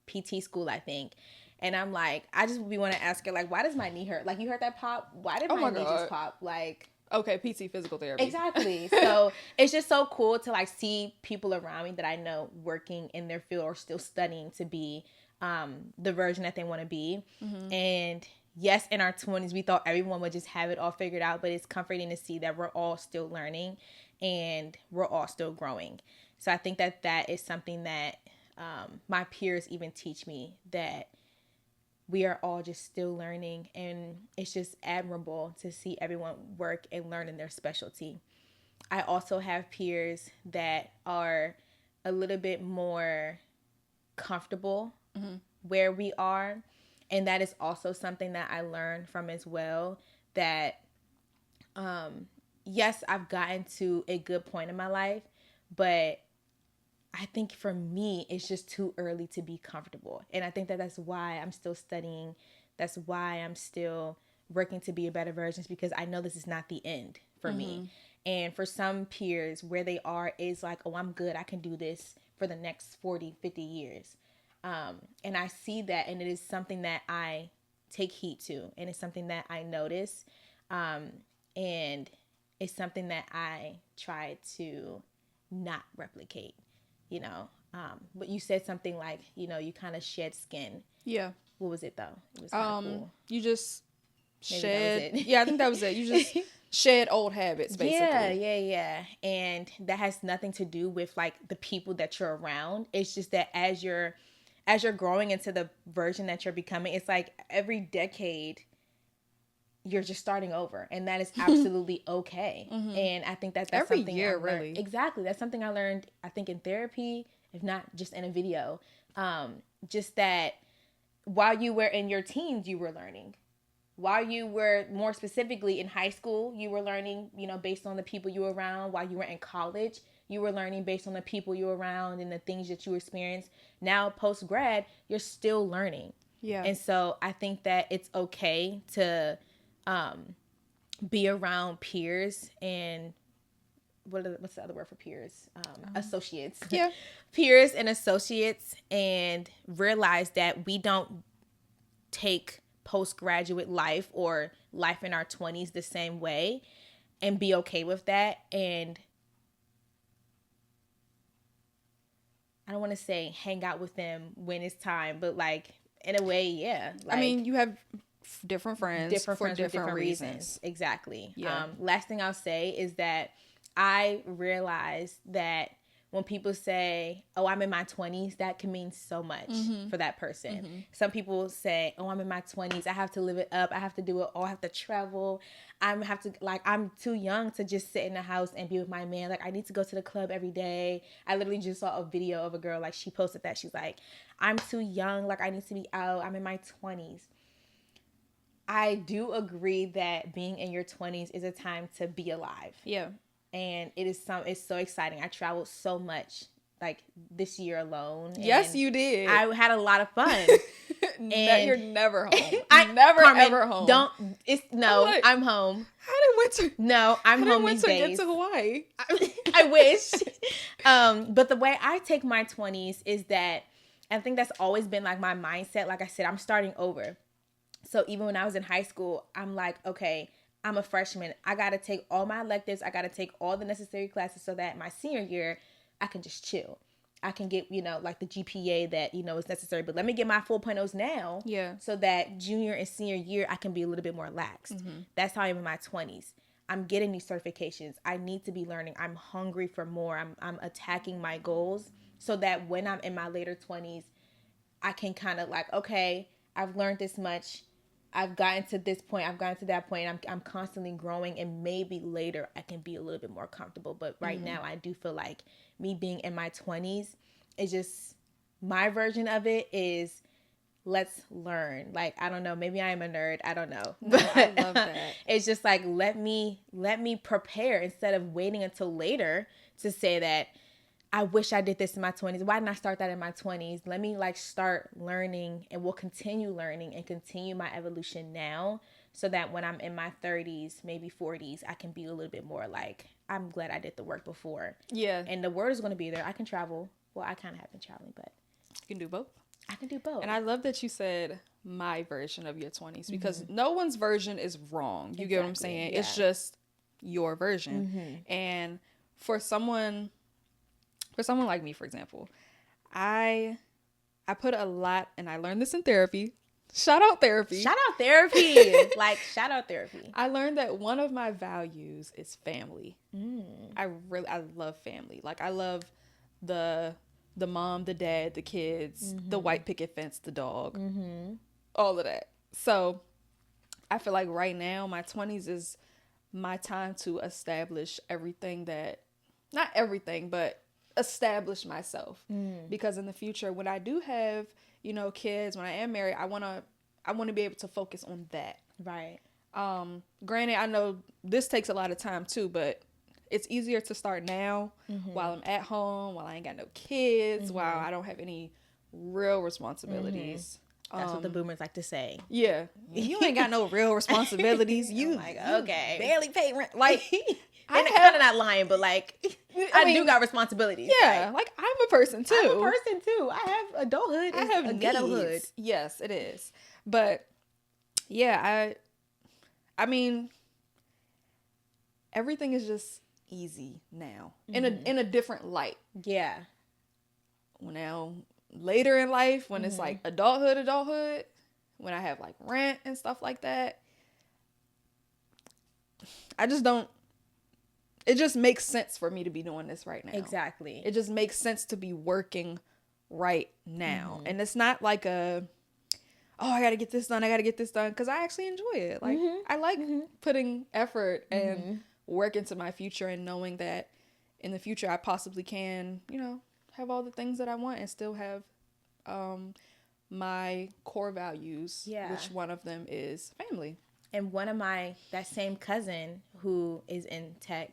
PT school, I think, and I'm like, I just want to ask her, like, why does my knee hurt? Like, you heard that pop? Why did my knee just pop? Like, okay, PT, physical therapy. Exactly. So it's just so cool to like see people around me that I know working in their field or still studying to be the version that they want to be. And yes, in our 20s, we thought everyone would just have it all figured out, but it's comforting to see that we're all still learning and we're all still growing. So I think that that is something that my peers even teach me, that we are all just still learning, and it's just admirable to see everyone work and learn in their specialty. I also have peers that are a little bit more comfortable where we are, and that is also something that I learned from as well, that yes, I've gotten to a good point in my life, but I think for me, it's just too early to be comfortable. And I think that that's why I'm still studying. That's why I'm still working to be a better version, is because I know this is not the end for me. And for some peers, where they are is like, oh, I'm good. I can do this for the next 40, 50 years. And I see that, and it is something that I take heed to, and it's something that I notice. And it's something that I try to not replicate, you know. But you said something like, you know, you kind of shed skin. Yeah. What was it though? It was kind of cool. You just Maybe shed. that was it. Yeah, I think that was it. You just shed old habits, basically. Yeah. And that has nothing to do with like the people that you're around. It's just that as you're growing into the version that you're becoming, it's like every decade you're just starting over, and that is absolutely okay. And I think that's every something year, I learned. really. Exactly. That's something I learned, I think, in therapy, if not just in a video. Just that while you were in your teens, you were learning. While you were more specifically in high school, you were learning, you know, based on the people you were around. While you were in college, you were learning based on the people you were around and the things that you experienced. Now, post-grad, you're still learning. Yeah. And so I think that it's okay to be around peers and what's the other word for peers? Associates. Yeah. Peers and associates, and realize that we don't take postgraduate life or life in our 20s the same way, and be okay with that. And I don't want to say hang out with them when it's time, but like in a way, yeah. Like, I mean, you have different friends for different reasons. Exactly. Yeah. Last thing I'll say is that I realized that when people say, oh, I'm in my 20s, that can mean so much for that person. Some people say, oh, I'm in my 20s. I have to live it up. I have to do it all. I have to travel. I'm too young to just sit in the house and be with my man. Like, I need to go to the club every day. I literally just saw a video of a girl, like, she posted that. She's like, I'm too young. Like, I need to be out. I'm in my 20s. I do agree that being in your 20s is a time to be alive. Yeah. And it's so exciting. I traveled so much, like this year alone. Yes, you did. I had a lot of fun. And you're never home. Carmen, ever home. I'm home. How did winter? No, I'm home these winter days. Get to Hawaii? I wish. But the way I take my 20s is that, I think that's always been like my mindset. Like I said, I'm starting over. So even when I was in high school, I'm like, okay, I'm a freshman. I got to take all my electives. I got to take all the necessary classes so that my senior year, I can just chill. I can get, like the GPA that, is necessary. But let me get my 4.0s now. Yeah. So that junior and senior year, I can be a little bit more lax. That's how I'm in my 20s. I'm getting these certifications. I need to be learning. I'm hungry for more. I'm attacking my goals so that when I'm in my later 20s, I can kind of like, okay, I've learned this much. I've gotten to this point. I've gotten to that point. I'm constantly growing, and maybe later I can be a little bit more comfortable. But right now, I do feel like me being in my 20s is just, my version of it is, let's learn. Like, I don't know, maybe I am a nerd. I don't know. No, I love that. It's just like, let me prepare instead of waiting until later to say that I wish I did this in my 20s. Why didn't I start that in my 20s? Let me start learning, and we'll continue learning and continue my evolution now, so that when I'm in my 30s, maybe 40s, I can be a little bit more like, I'm glad I did the work before. Yeah. And the word is going to be there. I can travel. Well, I kind of have been traveling, but you can do both. I can do both. And I love that you said my version of your 20s, because no one's version is wrong. You get what I'm saying? Yeah. It's just your version. And for someone like me, for example, I put a lot, and I learned this in therapy. Shout out therapy. Shout out therapy. Shout out therapy. I learned that one of my values is family. I love family. Like, I love the mom, the dad, the kids, the white picket fence, the dog, all of that. So I feel like right now my 20s is my time to establish everything that, not everything, but establish myself. Because in the future, when I do have, kids, when I am married, I want to be able to focus on that. Right. Granted, I know this takes a lot of time too, but it's easier to start now while I'm at home, while I ain't got no kids, while I don't have any real responsibilities. That's what the boomers like to say. Yeah. You ain't got no real responsibilities. You, like, you okay. barely pay rent. Like, I'm kind of not lying, but like, I do got responsibilities. Yeah. Like, I'm a person too. I'm a person too. I have adulthood. I have a ghettohood. Yes, it is. But yeah, I mean, everything is just easy now in a different light. Yeah. Now, later in life, when it's like adulthood, when I have like rent and stuff like that, I just don't. It just makes sense for me to be doing this right now. Exactly. It just makes sense to be working right now, and it's not like I gotta get this done. Because I actually enjoy it. Like, I like putting effort and work into my future and knowing that in the future I possibly can, have all the things that I want and still have my core values, which one of them is family. And one of that same cousin who is in tech,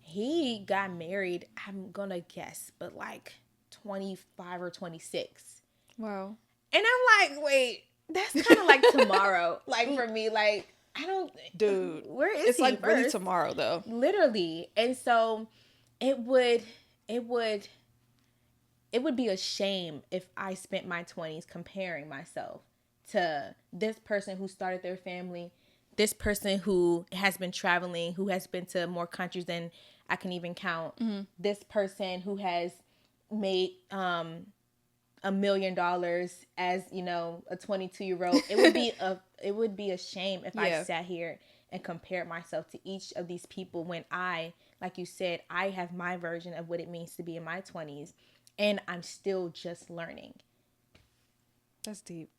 he got married, I'm gonna guess, but like 25 or 26. Wow. And I'm like, wait, that's kind of like tomorrow. Like, for me, like, I don't... Dude. Where is it's he like first? Really tomorrow, though. Literally. And so it would be a shame if I spent my 20s comparing myself to this person who started their family, this person who has been traveling, who has been to more countries than I can even count, this person who has made $1 million as, a 22-year-old. It would be a shame if I sat here and compared myself to each of these people when I, like you said, I have my version of what it means to be in my 20s. And I'm still just learning. That's deep.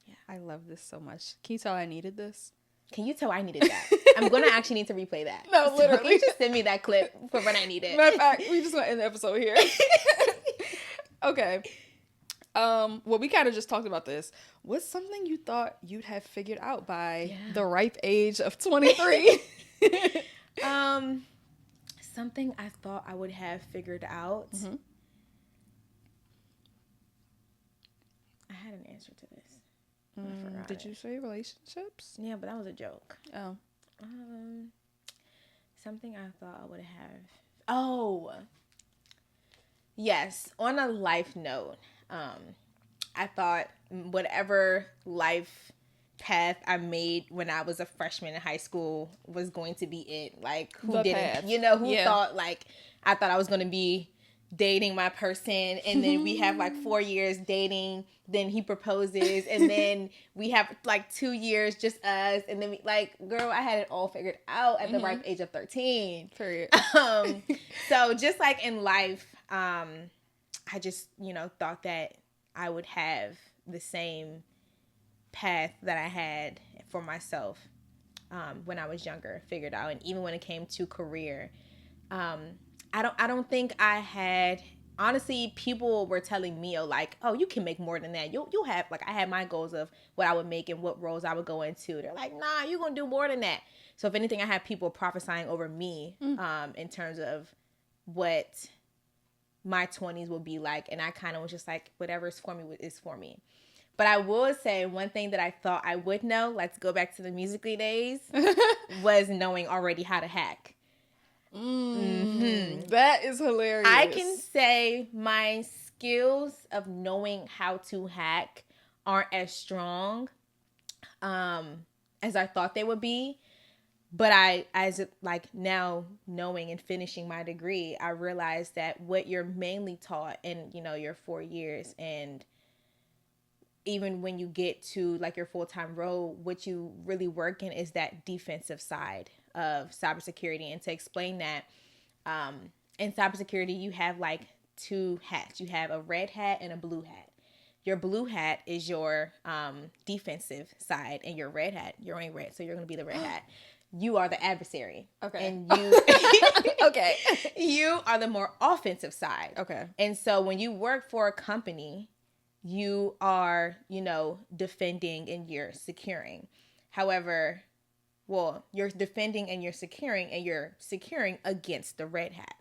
Yeah. I love this so much. Can you tell I needed this? Can you tell I needed that? I'm going to actually need to replay that. No, literally. So can you just send me that clip for when I need it? Matter of fact, we just want to end the episode here. Okay. Well, we kind of just talked about this. What's something you thought you'd have figured out by the ripe age of 23? Something I thought I would have figured out. I had an answer to this. Did you say relationships? Yeah, but that was a joke. Oh. Something I thought I would have. Oh. Yes. On a life note, I thought whatever life path I made when I was a freshman in high school was going to be it. Like, who thought, like, I thought I was going to be dating my person, and then we have like 4 years dating, then he proposes, and then we have like 2 years just us, and then girl, I had it all figured out at the ripe age of 13. Period. So just like in life, I just thought that I would have the same path that I had for myself when I was younger figured out. And even when it came to career, I don't think I had, honestly, people were telling me, oh, you can make more than that. You'll have, I had my goals of what I would make and what roles I would go into. They're like, nah, you're going to do more than that. So if anything, I had people prophesying over me in terms of what my 20s will be like. And I kind of was just like, whatever is for me is for me. But I will say one thing that I thought I would know, let's go back to the Musical.ly days, was knowing already how to hack. That is hilarious. I can say my skills of knowing how to hack aren't as strong as I thought they would be. But now knowing and finishing my degree, I realized that what you're mainly taught in, your 4 years, and even when you get to your full-time role, what you really work in is that defensive side of cybersecurity. And to explain that, in cybersecurity, you have 2 hats. You have a red hat and a blue hat. Your blue hat is your defensive side, and your red hat, you're only red, so you're going to be the red hat. You are the adversary. Okay. And you okay. You are the more offensive side. Okay. And so when you work for a company, you are, defending and you're securing. However, well, you're defending and you're securing against the red hat.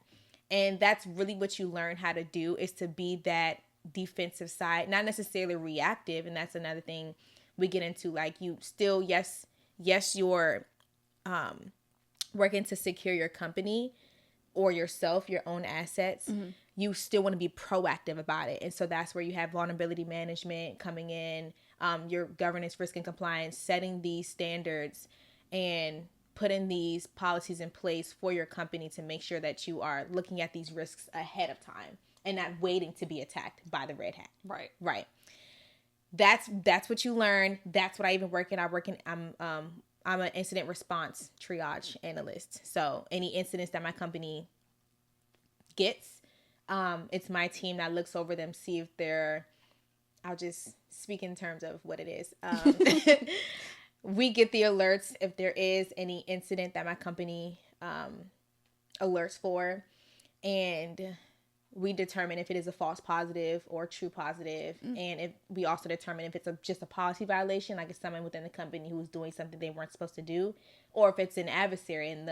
And that's really what you learn how to do, is to be that defensive side, not necessarily reactive. And that's another thing we get into. Like, you still, yes, you're working to secure your company or yourself, your own assets. You still want to be proactive about it. And so that's where you have vulnerability management coming in, your governance, risk, and compliance, setting these standards and putting these policies in place for your company to make sure that you are looking at these risks ahead of time and not waiting to be attacked by the red hat. Right. That's what you learn. That's what I even work in. I'm an incident response triage analyst. So any incidents that my company gets, it's my team that looks over them, see if I'll just speak in terms of what it is. We get the alerts if there is any incident that my company alerts for, and we determine if it is a false positive or true positive. And if we also determine if it's just a policy violation, like it's someone within the company who's doing something they weren't supposed to do, or if it's an adversary and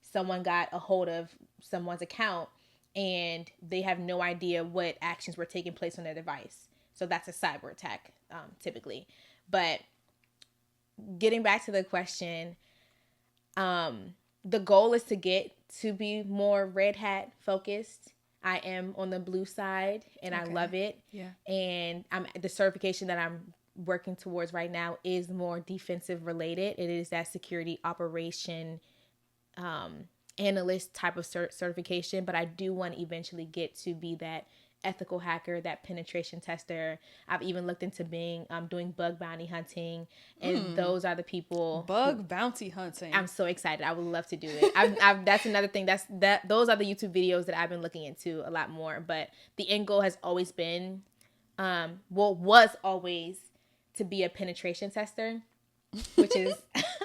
someone got a hold of someone's account and they have no idea what actions were taking place on their device. So that's a cyber attack, typically. But getting back to the question, the goal is to get to be more red hat focused. I am on the blue side and I love it. Yeah. And the certification that I'm working towards right now is more defensive related. It is that security operation analyst type of certification, but I do want to eventually get to be that ethical hacker, that penetration tester. I've even looked into doing bug bounty hunting, and those are the people. Bounty hunting. I'm so excited. I would love to do it. That's another thing. Those are the YouTube videos that I've been looking into a lot more. But the end goal has always been, was always to be a penetration tester, which is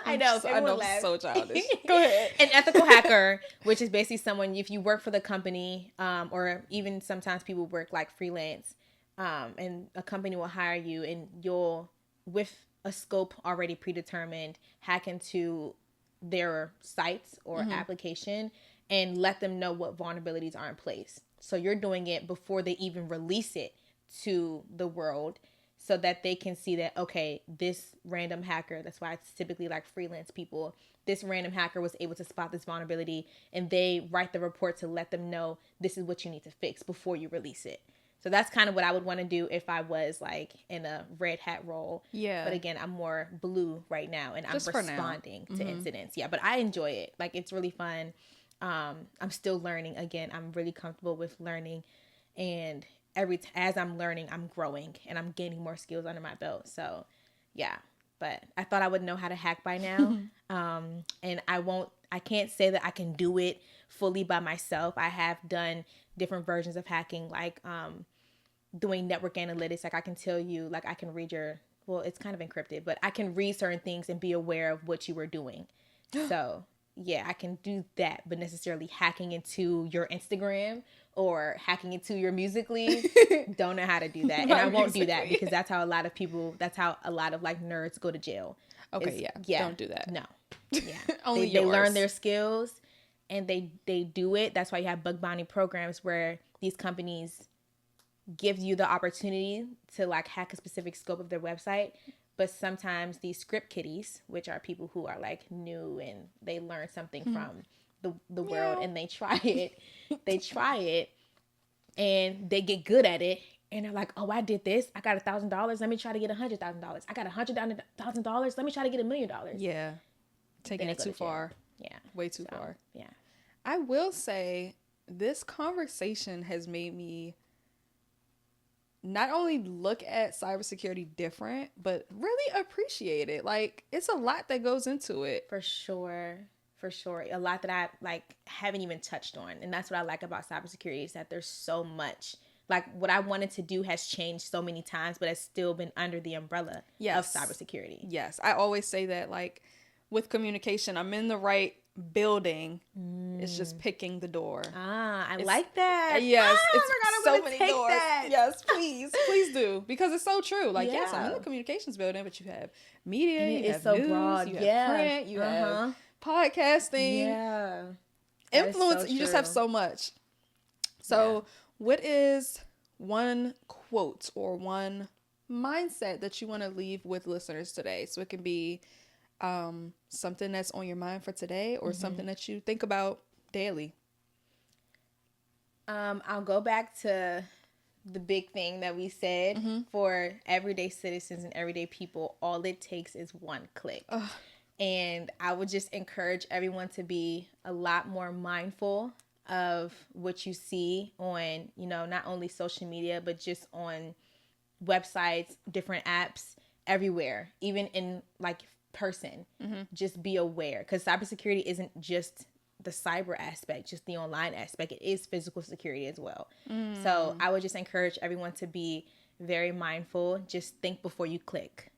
I know so childish. Go ahead. An ethical hacker, which is basically someone, if you work for the company, or even sometimes people work like freelance, and a company will hire you and you'll, with a scope already predetermined, hack into their sites or application and let them know what vulnerabilities are in place. So you're doing it before they even release it to the world, so that they can see that, okay, this random hacker, that's why it's typically like freelance people, this random hacker was able to spot this vulnerability, and they write the report to let them know this is what you need to fix before you release it. So that's kind of what I would want to do if I was like in a red hat role. Yeah. But again, I'm more blue right now, and Just I'm responding to incidents. Yeah, but I enjoy it. Like, it's really fun. I'm still learning. Again, I'm really comfortable with learning, and as I'm learning, I'm growing and I'm gaining more skills under my belt. So yeah, but I thought I would know how to hack by now. And I can't say that I can do it fully by myself. I have done different versions of hacking, like doing network analytics. Like, I can tell you, like, I can read it's kind of encrypted, but I can read certain things and be aware of what you were doing. So yeah, I can do that, but necessarily hacking into your Instagram or hacking into your Musical.ly, don't know how to do that. And I won't do that, because that's how a lot of like nerds go to jail. Okay, yeah. Don't do that. No. Yeah. Only they learn their skills and they do it. That's why you have bug bounty programs where these companies give you the opportunity to like hack a specific scope of their website. But sometimes these script kiddies, which are people who are like new and they learn something from the world, and they try it and they get good at it, and they're like, oh, I did this, I got $1,000, let me try to get $100,000. I got $100,000, let me try to get $1 million. Yeah, taking it too far. Yeah, way too far. Yeah, I will say this conversation has made me not only look at cybersecurity different, but really appreciate it. Like, it's a lot that goes into it. For sure. A lot that I like haven't even touched on. And that's what I like about cybersecurity, is that there's so much. Like, what I wanted to do has changed so many times, but has still been under the umbrella of cybersecurity. Yes. I always say that, like, with communication, I'm in the right building. It's just picking the door. I like that. Yes, it's I forgot so I'm gonna many take doors. that. Yes, please do, because it's so true. Like, yes, I'm in the Yeah. communications building, but you have media, And it you is have so news, broad. you have Yeah. print, you have podcasting, Yeah. influence. So You just have true. so much. So, what is one quote or one mindset that you want to leave with listeners today? So it can be something that's on your mind for today, or something that you think about daily. I'll go back to the big thing that we said for everyday citizens and everyday people. All it takes is one click. And I would just encourage everyone to be a lot more mindful of what you see on, not only social media, but just on websites, different apps, everywhere, even in like person. Just be aware, because cybersecurity isn't just the cyber aspect, just the online aspect. It is physical security as well. So I would just encourage everyone to be very mindful. Just think before you click.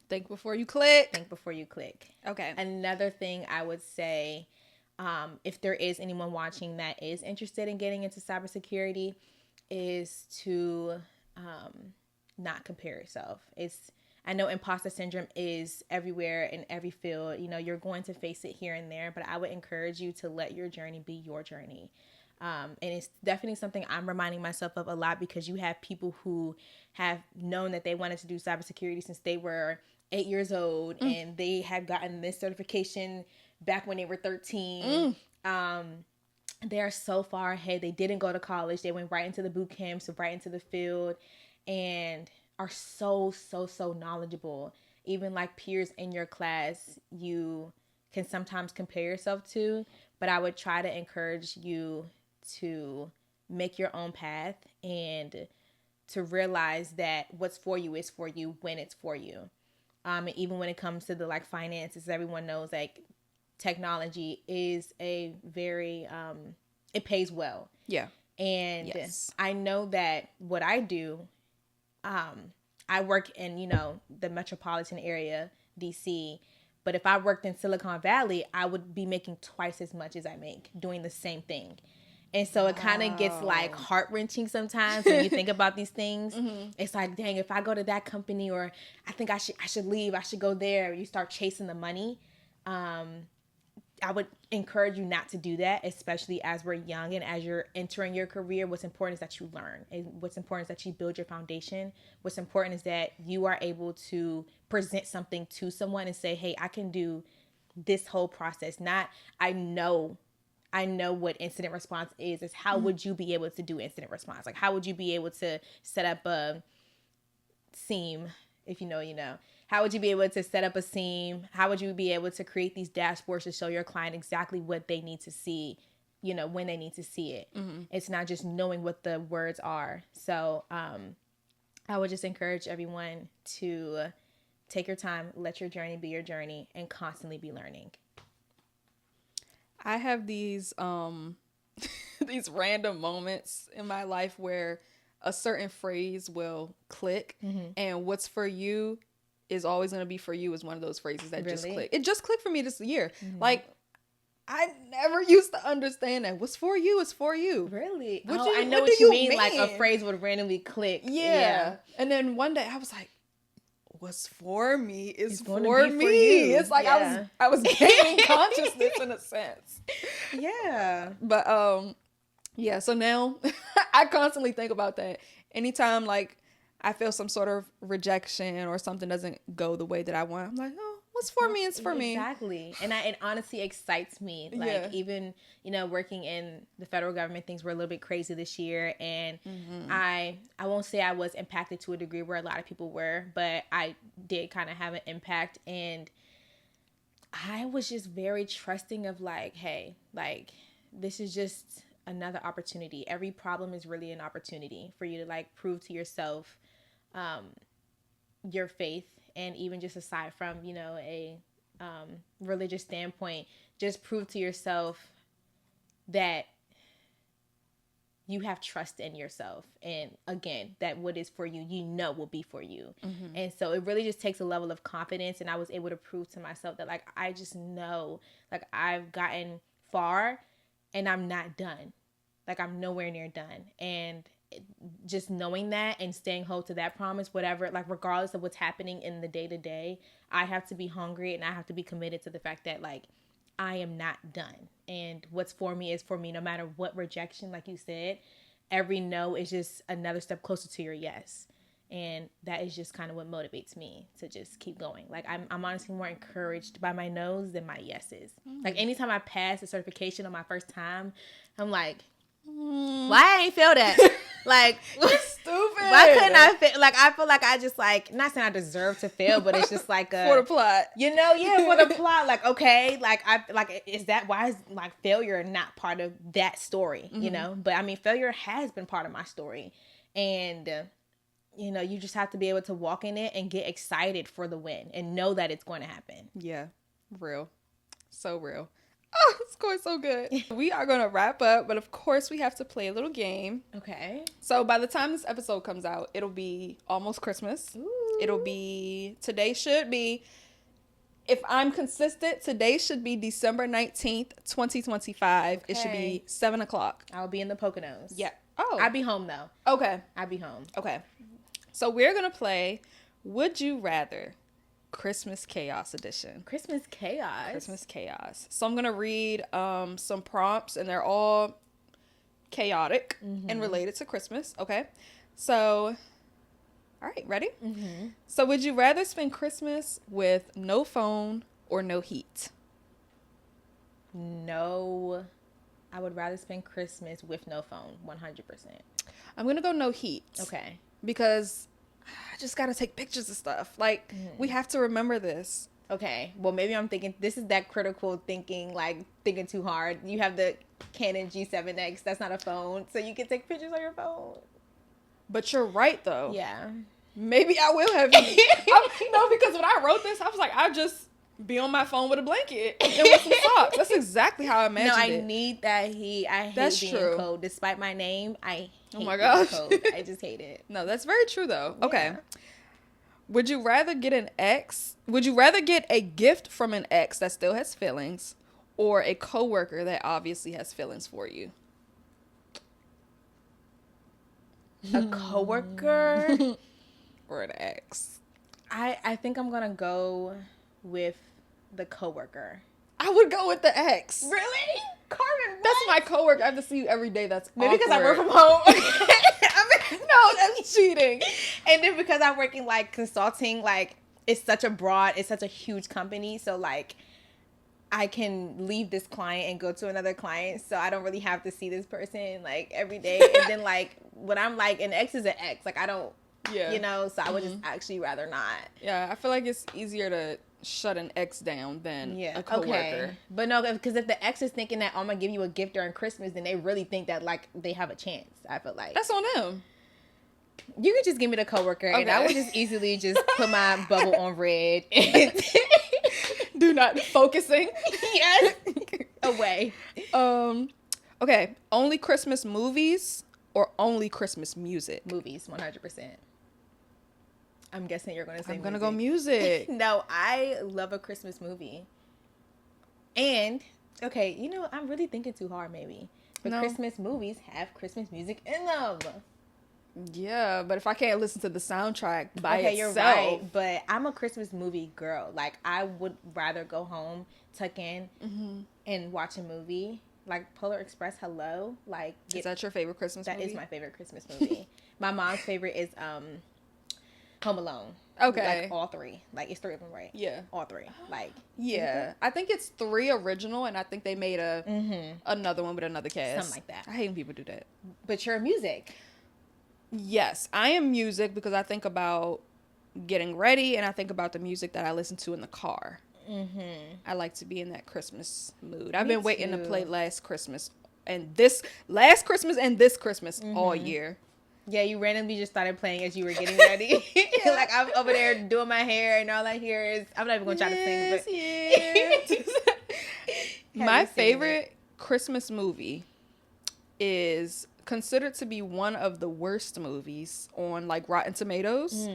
Think before you click. Think before you click. Okay. Another thing I would say, if there is anyone watching that is interested in getting into cybersecurity, is to not compare yourself. I know imposter syndrome is everywhere in every field. You're going to face it here and there, but I would encourage you to let your journey be your journey. And it's definitely something I'm reminding myself of a lot, because you have people who have known that they wanted to do cybersecurity since they were 8 years old, and they had gotten this certification back when they were 13. They are so far ahead. They didn't go to college. They went right into the boot camps, right into the field, and are so knowledgeable. Even like peers in your class, you can sometimes compare yourself to, but I would try to encourage you to make your own path, and to realize that what's for you is for you when it's for you. And even when it comes to the like finances, everyone knows like technology is a very it pays well. Yeah. And yes. I know that what I do, I work in, the metropolitan area, DC. But if I worked in Silicon Valley, I would be making twice as much as I make doing the same thing. And so it kind of gets like heart-wrenching sometimes when you think about these things. It's like, dang, if I go to that company, or I think I should leave, I should go there. You start chasing the money. I would encourage you not to do that, especially as we're young and as you're entering your career. What's important is that you learn. And what's important is that you build your foundation. What's important is that you are able to present something to someone and say, hey, I can do this whole process. Not, I know what incident response is. It's how would you be able to do incident response? Like, how would you be able to set up a SIEM? If you know, you know. How would you be able to set up a SIEM? How would you be able to create these dashboards to show your client exactly what they need to see, when they need to see it? It's not just knowing what the words are. So I would just encourage everyone to take your time, let your journey be your journey, and constantly be learning. I have these these random moments in my life where a certain phrase will click, and what's for you is always going to be for you is one of those phrases that just click. It just clicked for me this year. Like, I never used to understand that. What's for you is for you. Really? I know what you mean. Like, a phrase would randomly click. Yeah. And then one day I was like, what's for me is for me. It's like I was gaining consciousness in a sense. Yeah. But yeah, so now I constantly think about that. Anytime like I feel some sort of rejection or something doesn't go the way that I want, I'm like, oh, what's for me is for me. Exactly. And it honestly excites me. Like, even, working in the federal government, things were a little bit crazy this year. And I won't say I was impacted to a degree where a lot of people were, but I did kind of have an impact. And I was just very trusting of like, hey, like, this is just another opportunity. Every problem is really an opportunity for you to like prove to yourself your faith. And even just aside from, a religious standpoint, just prove to yourself that you have trust in yourself. And again, that what is for you, will be for you. Mm-hmm. And so it really just takes a level of confidence. And I was able to prove to myself that, like, I just know, like, I've gotten far and I'm not done. Like, I'm nowhere near done. And just knowing that and staying hold to that promise, whatever, like, regardless of what's happening in the day to day, I have to be hungry and I have to be committed to the fact that, like, I am not done. And what's for me is for me, no matter what rejection, like you said, every no is just another step closer to your yes. And that is just kind of what motivates me to just keep going. Like, I'm honestly more encouraged by my no's than my yeses. Like, anytime I pass a certification on my first time, I'm like, why I ain't feel that? Like, stupid. Why couldn't I fail? Like, I feel like I just, like, not saying I deserve to fail, but it's just like for the plot. You know, yeah, for the plot. Like, okay, is that, why is, like, failure not part of that story, you know? But, I mean, failure has been part of my story. And, you know, you just have to be able to walk in it and get excited for the win and know that it's going to happen. Yeah, real. So real. Oh, it's going so good. We are going to wrap up, but of course we have to play a little game. Okay. So by the time this episode comes out, it'll be almost Christmas. Ooh. Today should be, if I'm consistent, today should be December 19th, 2025. Okay. It should be 7:00. I'll be in the Poconos. Yeah. Oh. I'll be home though. Okay. I'll be home. Okay. So we're going to play Would You Rather? Christmas Chaos Edition. Christmas Chaos. So I'm going to read some prompts, and they're all chaotic and related to Christmas. Okay. So, all right, ready? Mm-hmm. So would you rather spend Christmas with no phone or no heat? No. I would rather spend Christmas with no phone, 100%. I'm going to go no heat. Okay. Because I just got to take pictures of stuff. Like, we have to remember this. Okay. Well, maybe I'm thinking, this is that critical thinking, like, thinking too hard. You have the Canon G7X. That's not a phone. So you can take pictures on your phone. But you're right, though. Yeah. Maybe I will have heat. No, because when I wrote this, I was like, I'll just be on my phone with a blanket and with some socks. That's exactly how I imagined it. No, I need that heat. I hate being cold. Despite my name, I hate being cold. I just hate it. No, that's very true, though. Yeah. Okay. Would you rather get a gift from an ex that still has feelings, or a coworker that obviously has feelings for you? A coworker or an ex? I think I'm gonna go with the coworker. I would go with the ex. Really? Carmen, what? That's my coworker. I have to see you every day. That's maybe awkward. because I work from home. No, that's cheating. And then because I'm working, like, consulting, like, it's such a huge company. So, like, I can leave this client and go to another client. So I don't really have to see this person, like, every day. And then, like, when I'm, like, an ex is an ex. Like, I don't, you know, so I would just actually rather not. Yeah, I feel like it's easier to shut an ex down than a coworker. Okay. But no, because if the ex is thinking that, oh, I'm going to give you a gift during Christmas, then they really think that, like, they have a chance, I feel like. That's on them. You could just give me the coworker, and I would just easily just put my bubble on red. And do not focusing. Yes. Away. Okay. Only Christmas movies or only Christmas music? Movies, 100%. I'm guessing you're going to say I'm going to go music. No, I love a Christmas movie. And, okay, you know, I'm really thinking too hard maybe. But Christmas movies have Christmas music in them. Yeah, but if I can't listen to the soundtrack by itself. You're right. But I'm a Christmas movie girl. Like, I would rather go home, tuck in, and watch a movie. Like, Polar Express, hello. Like, is that your favorite Christmas movie? That is my favorite Christmas movie. My mom's favorite is Home Alone. Okay. Like, all three. Like, it's three of them, right? Yeah. All three. Like. Yeah. I think it's 3 original, and I think they made another one with another cast. Something like that. I hate when people do that. But you're music. Yes, I am music because I think about getting ready, and I think about the music that I listen to in the car. I like to be in that Christmas mood. I've been waiting to play last Christmas and this Christmas all year. Yeah, you randomly just started playing as you were getting ready. Like, I'm over there doing my hair, and all I hear is, I'm not even going to try to sing, but my favorite Christmas movie is considered to be one of the worst movies on like Rotten Tomatoes.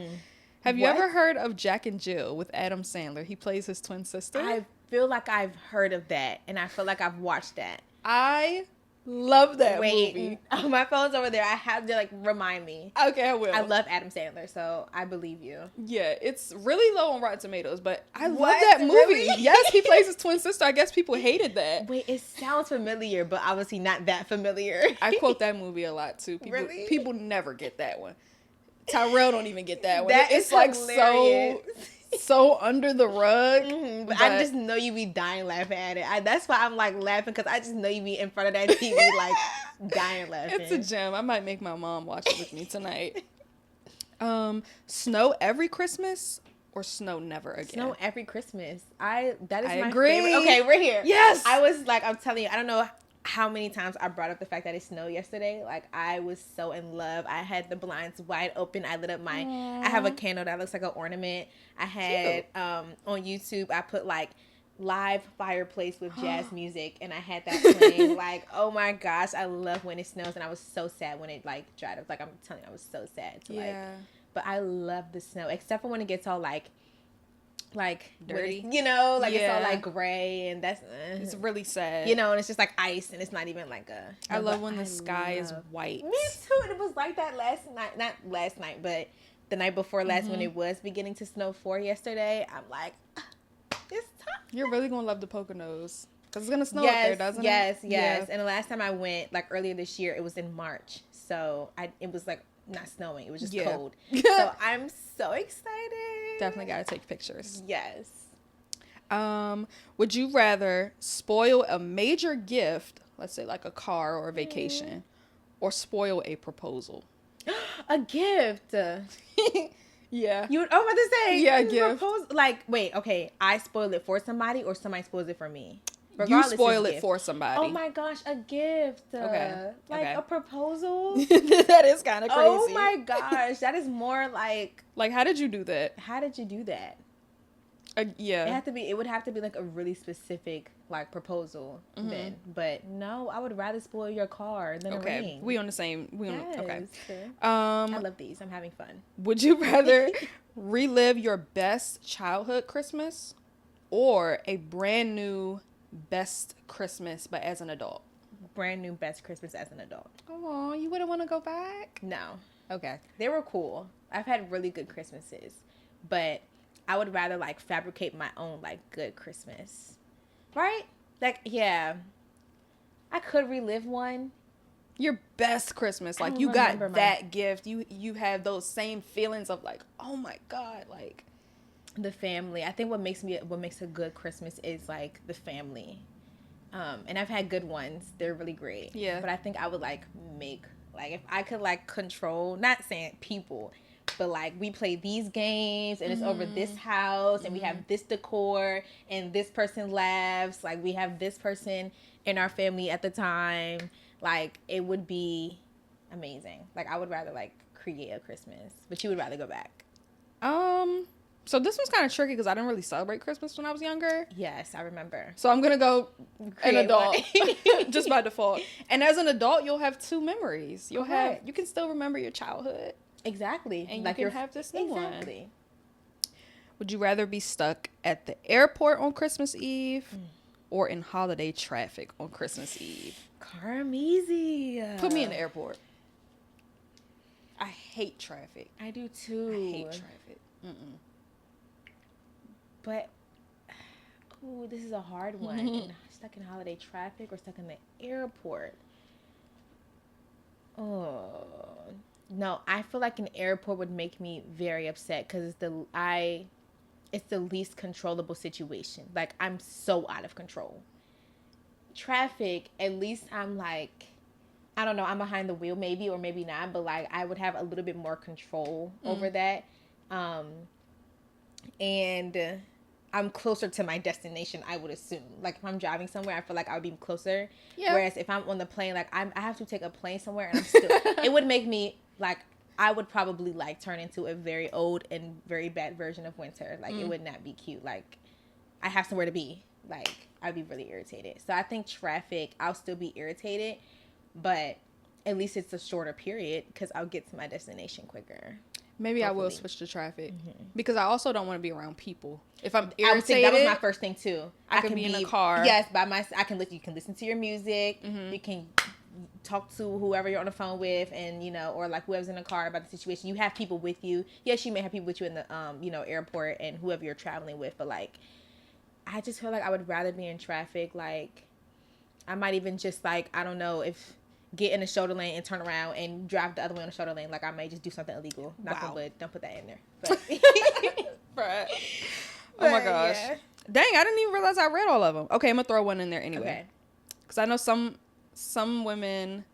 Have you ever heard of Jack and Jill with Adam Sandler? He plays his twin sister. I feel like I've heard of that, and I feel like I've watched that. I love that movie. Oh, my phone's over there. I have to like remind me. Okay, I will. I love Adam Sandler, so I believe you. Yeah, it's really low on Rotten Tomatoes, but I love What? that movie. Really? Yes, he plays his twin sister. I guess people hated that. Wait, it sounds familiar, but obviously not that familiar. I quote that movie a lot too. Really? People never get that one. Tyrell don't even get that one. That It's is like hilarious. so under the rug. But I just know you be dying laughing at it. That's why I'm like laughing, because I just know you be in front of that TV like dying laughing. It's a gem. I might make my mom watch it with me tonight. Snow every Christmas or snow never again? Snow every Christmas. That is my agree. favorite. Okay, we're here. Yes. I was like, I'm telling you, I don't know how many times I brought up the fact that it snowed yesterday. Like, I was so in love. I had the blinds wide open. I lit up I have a candle that looks like an ornament. I had on YouTube, I put like live fireplace with jazz music, and I had that playing. Like, oh my gosh, I love when it snows, and I was so sad when it like dried up. Like, I'm telling you, I was so sad to but I love the snow, except for when it gets all like dirty, it's all like gray, and that's it's really sad, and it's just like ice, and it's not even like I love when the sky is white. Me too. It was like that not last night, but the night before last, when it was beginning to snow yesterday. I'm like, it's time. You're really gonna love the Poconos because it's gonna snow up there, doesn't it? Yes. Yeah. And the last time I went, like earlier this year, it was in March, so it was like not snowing, it was just cold. So I'm so excited. Definitely gotta take pictures. Yes. Would you rather spoil a major gift, let's say like a car or a vacation, or spoil a proposal? A gift. Yeah. I was about to say, yeah, gift. Like, wait, okay, I spoil it for somebody, or somebody spoils it for me? You spoil it for somebody. Oh my gosh, a gift. Okay. A proposal? That is kind of crazy. Oh my gosh, that is more like... Like, how did you do that? How did you do that? Yeah. It would have to be like a really specific like proposal then. But no, I would rather spoil your car than a ring. We on the same. Okay. I love these. I'm having fun. Would you rather relive your best childhood Christmas or a brand new best Christmas but as an adult? Brand new best Christmas as an adult. Oh, you wouldn't want to go back? No. Okay. They were cool. I've had really good Christmases, but I would rather like fabricate my own like good Christmas. Right? Like, yeah. I could relive one. Your best Christmas, like you got that gift. You have those same feelings of like, oh my God, like the family. I think what makes a good Christmas is like the family. And I've had good ones. They're really great. Yeah. But I think I would like make like if I could like control, not saying people, but like we play these games and it's over this house and we have this decor and this person laughs, like we have this person in our family at the time, like it would be amazing. Like I would rather like create a Christmas, but you would rather go back. So this one's kind of tricky because I didn't really celebrate Christmas when I was younger. Yes, I remember. So I'm gonna go an adult just by default. And as an adult, you'll have two memories. You can still remember your childhood. Exactly. And like you can have this new one. Would you rather be stuck at the airport on Christmas Eve or in holiday traffic on Christmas Eve? Carm, easy. Put me in the airport. I hate traffic. I do too. I hate traffic. But, this is a hard one. Stuck in holiday traffic or stuck in the airport? Oh, no. I feel like an airport would make me very upset because it's the least controllable situation. Like, I'm so out of control. Traffic, at least I'm like, I don't know, I'm behind the wheel maybe or maybe not, but like I would have a little bit more control over that. And I'm closer to my destination, I would assume. Like, if I'm driving somewhere, I feel like I would be closer. Yeah. Whereas if I'm on the plane, like, I have to take a plane somewhere, and I'm still... it would make me, like, I would probably, like, turn into a very old and very bad version of Winter. Like, it would not be cute. Like, I have somewhere to be. Like, I'd be really irritated. So I think traffic, I'll still be irritated. But at least it's a shorter period because I'll get to my destination quicker. Maybe hopefully. I will switch to traffic because I also don't want to be around people. If I'm irritated, I would think that was my first thing too. I can be in a car. Yes, you can listen to your music. You can talk to whoever you're on the phone with, and or like whoever's in the car about the situation. You have people with you. Yes, you may have people with you in the airport and whoever you're traveling with, but like I just feel like I would rather be in traffic. Like I might even just like, I don't know, if get in the shoulder lane and turn around and drive the other way on the shoulder lane. Like I may just do something illegal. Knock on wood. Don't put that in there. But right. Oh my gosh. Yeah. Dang, I didn't even realize I read all of them. Okay, I'm gonna throw one in there anyway. Because I know some women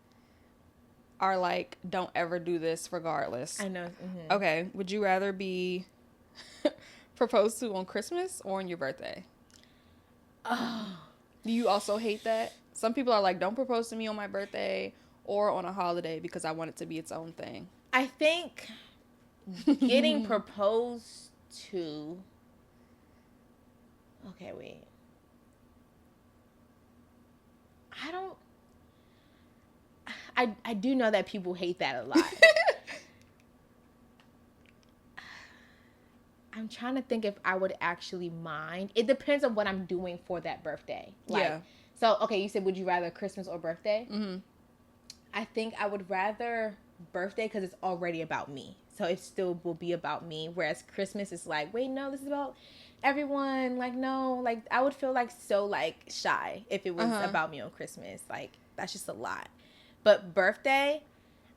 are like, don't ever do this regardless. I know. Mm-hmm. Okay, would you rather be proposed to on Christmas or on your birthday? Oh. Do you also hate that? Some people are like, don't propose to me on my birthday or on a holiday because I want it to be its own thing. I think getting proposed to... Okay, wait. I do know that people hate that a lot. I'm trying to think if I would actually mind. It depends on what I'm doing for that birthday. Like, yeah. So, okay, you said, would you rather Christmas or birthday? Mm-hmm. I think I would rather birthday because it's already about me. So it still will be about me. Whereas Christmas is like, wait, no, this is about everyone. Like, no, like I would feel like so like shy if it was about me on Christmas. Like, that's just a lot. But birthday,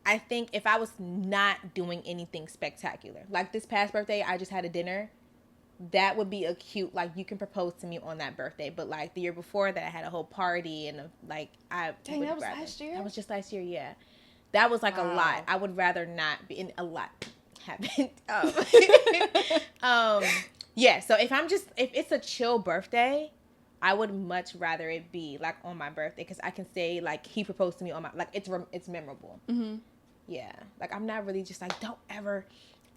I think if I was not doing anything spectacular, like this past birthday, I just had a dinner. That would be a cute, like, you can propose to me on that birthday. But like the year before that, I had a whole party and Dang, that was last year? That was just last year, yeah. That was like a lot. I would rather not be in a lot. Happened. Yeah, so if it's a chill birthday, I would much rather it be like on my birthday because I can say like he proposed to me on my, like it's memorable. Mm-hmm. Yeah, like I'm not really just like, don't ever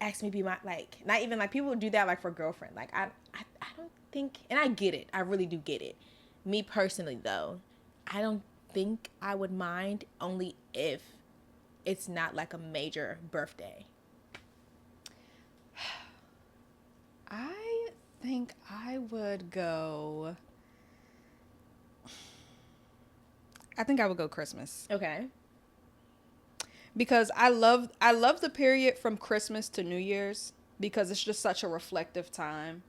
ask me to be my, like, not even like people do that like for girlfriend. Like I don't think, and I get it, I really do get it. Me personally though, I don't think I would mind, only if it's not like a major birthday. I think I would go Christmas. Okay. Because I love the period from Christmas to New Year's because it's just such a reflective time.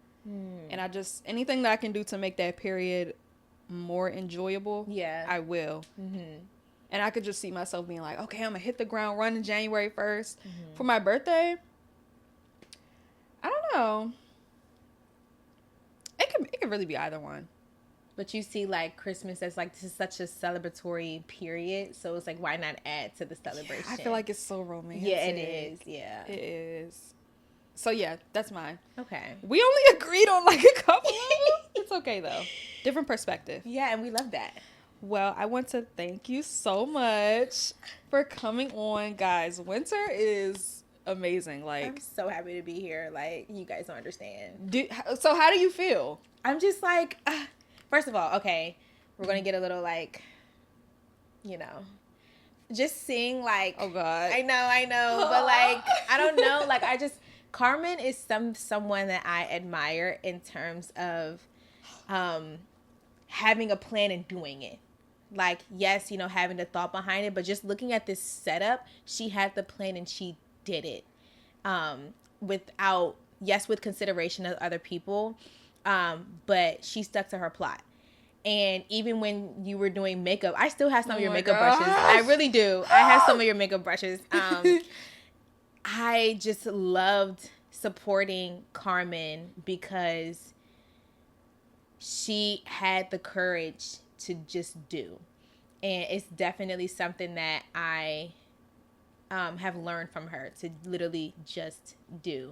And anything that I can do to make that period more enjoyable, yeah, I will. Mm-hmm. And I could just see myself being like, okay, I'm gonna hit the ground running January 1st. For my birthday, I don't know. It could really be either one. But you see, like, Christmas as, like, this is such a celebratory period. So it's like, why not add to the celebration? Yeah, I feel like it's so romantic. Yeah, it is. Yeah. It is. So, yeah, that's mine. Okay. We only agreed on, like, a couple of them. It's okay, though. Different perspective. Yeah, and we love that. Well, I want to thank you so much for coming on. Guys, winter is amazing. Like, I'm so happy to be here. Like, you guys don't understand. So, how do you feel? I'm just like... First of all, okay, we're going to get a little, like, just seeing, like... Oh, God. I know, but, like, I don't know. Like, Carmen is someone that I admire in terms of having a plan and doing it. Like, yes, having the thought behind it, but just looking at this setup, she had the plan and she did it with consideration of other people. But she stuck to her plot. And even when you were doing makeup, I still have some of your makeup brushes. I really do. I have some of your makeup brushes. I just loved supporting Carmen because she had the courage to just do. And it's definitely something that I have learned from her, to literally just do.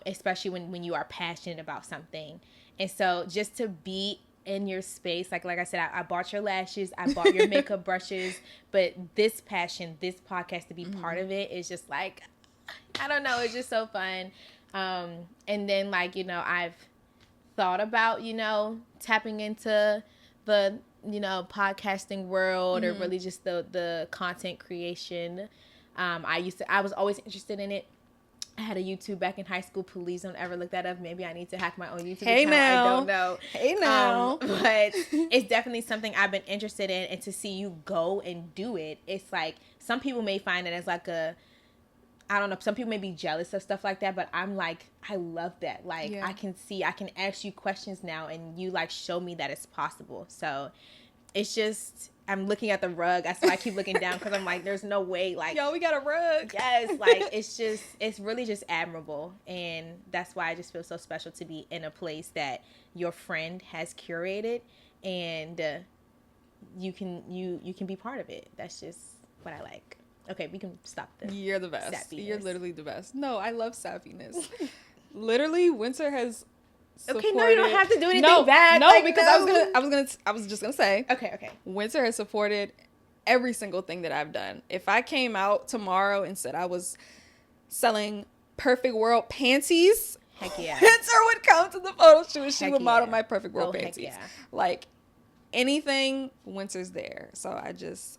Especially when you are passionate about something. And so just to be in your space, like I said, I bought your lashes, I bought your makeup brushes, but this passion, this podcast, to be part of it is just like, I don't know, it's just so fun. And then I've thought about, tapping into the podcasting world or really just the content creation. I was always interested in it. I had a YouTube back in high school. Please don't ever look that up. Maybe I need to hack my own YouTube account. Now. I don't know. Hey now. But it's definitely something I've been interested in. And to see you go and do it, it's like, some people may find it as like I don't know, some people may be jealous of stuff like that, but I'm like, I love that. Like, I can ask you questions now and you like show me that it's possible. So it's just, I'm looking at the rug. That's why I keep looking down, because I'm like, there's no way. Like, yo, we got a rug. Yes, like it's really just admirable, and that's why I just feel so special to be in a place that your friend has curated, and you can be part of it. That's just what I like. Okay, we can stop this. You're the best. Sappiness. You're literally the best. No, I love sappiness. Literally, Winter has. Okay, no, you don't have to do anything bad. No, like, because I was just gonna say. Okay. Winter has supported every single thing that I've done. If I came out tomorrow and said I was selling Perfect World panties, heck yeah, Winter would come to the photo shoot. She would model my Perfect World panties. Yeah. Like anything, Winter's there. So I just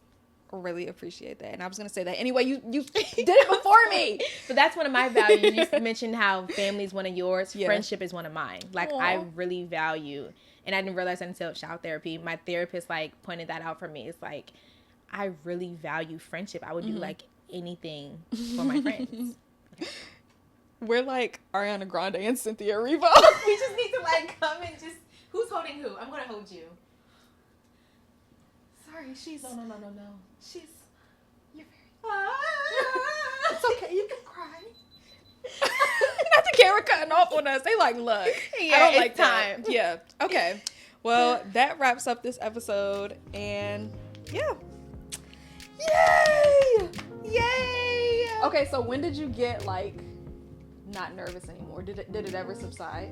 really appreciate that. And I was gonna say that anyway. You did it before me. But that's one of my values. You mentioned how family is one of yours. Yeah. Friendship is one of mine. Like, aww. I really value, and I didn't realize that until shout therapy. My therapist like pointed that out for me. It's like, I really value friendship. I would do like anything for my friends. We're like Ariana Grande and Cynthia Erivo. We just need to like come and just, who's holding who? I'm gonna hold you. Sorry, she's no. She's, you're very. It's okay, you can cry. Not the camera cutting off on us. They like, look, yeah, I don't like time. That. Yeah. Okay. Well, that wraps up this episode, and yeah. Yay! Okay, so when did you get like not nervous anymore? Did it ever subside?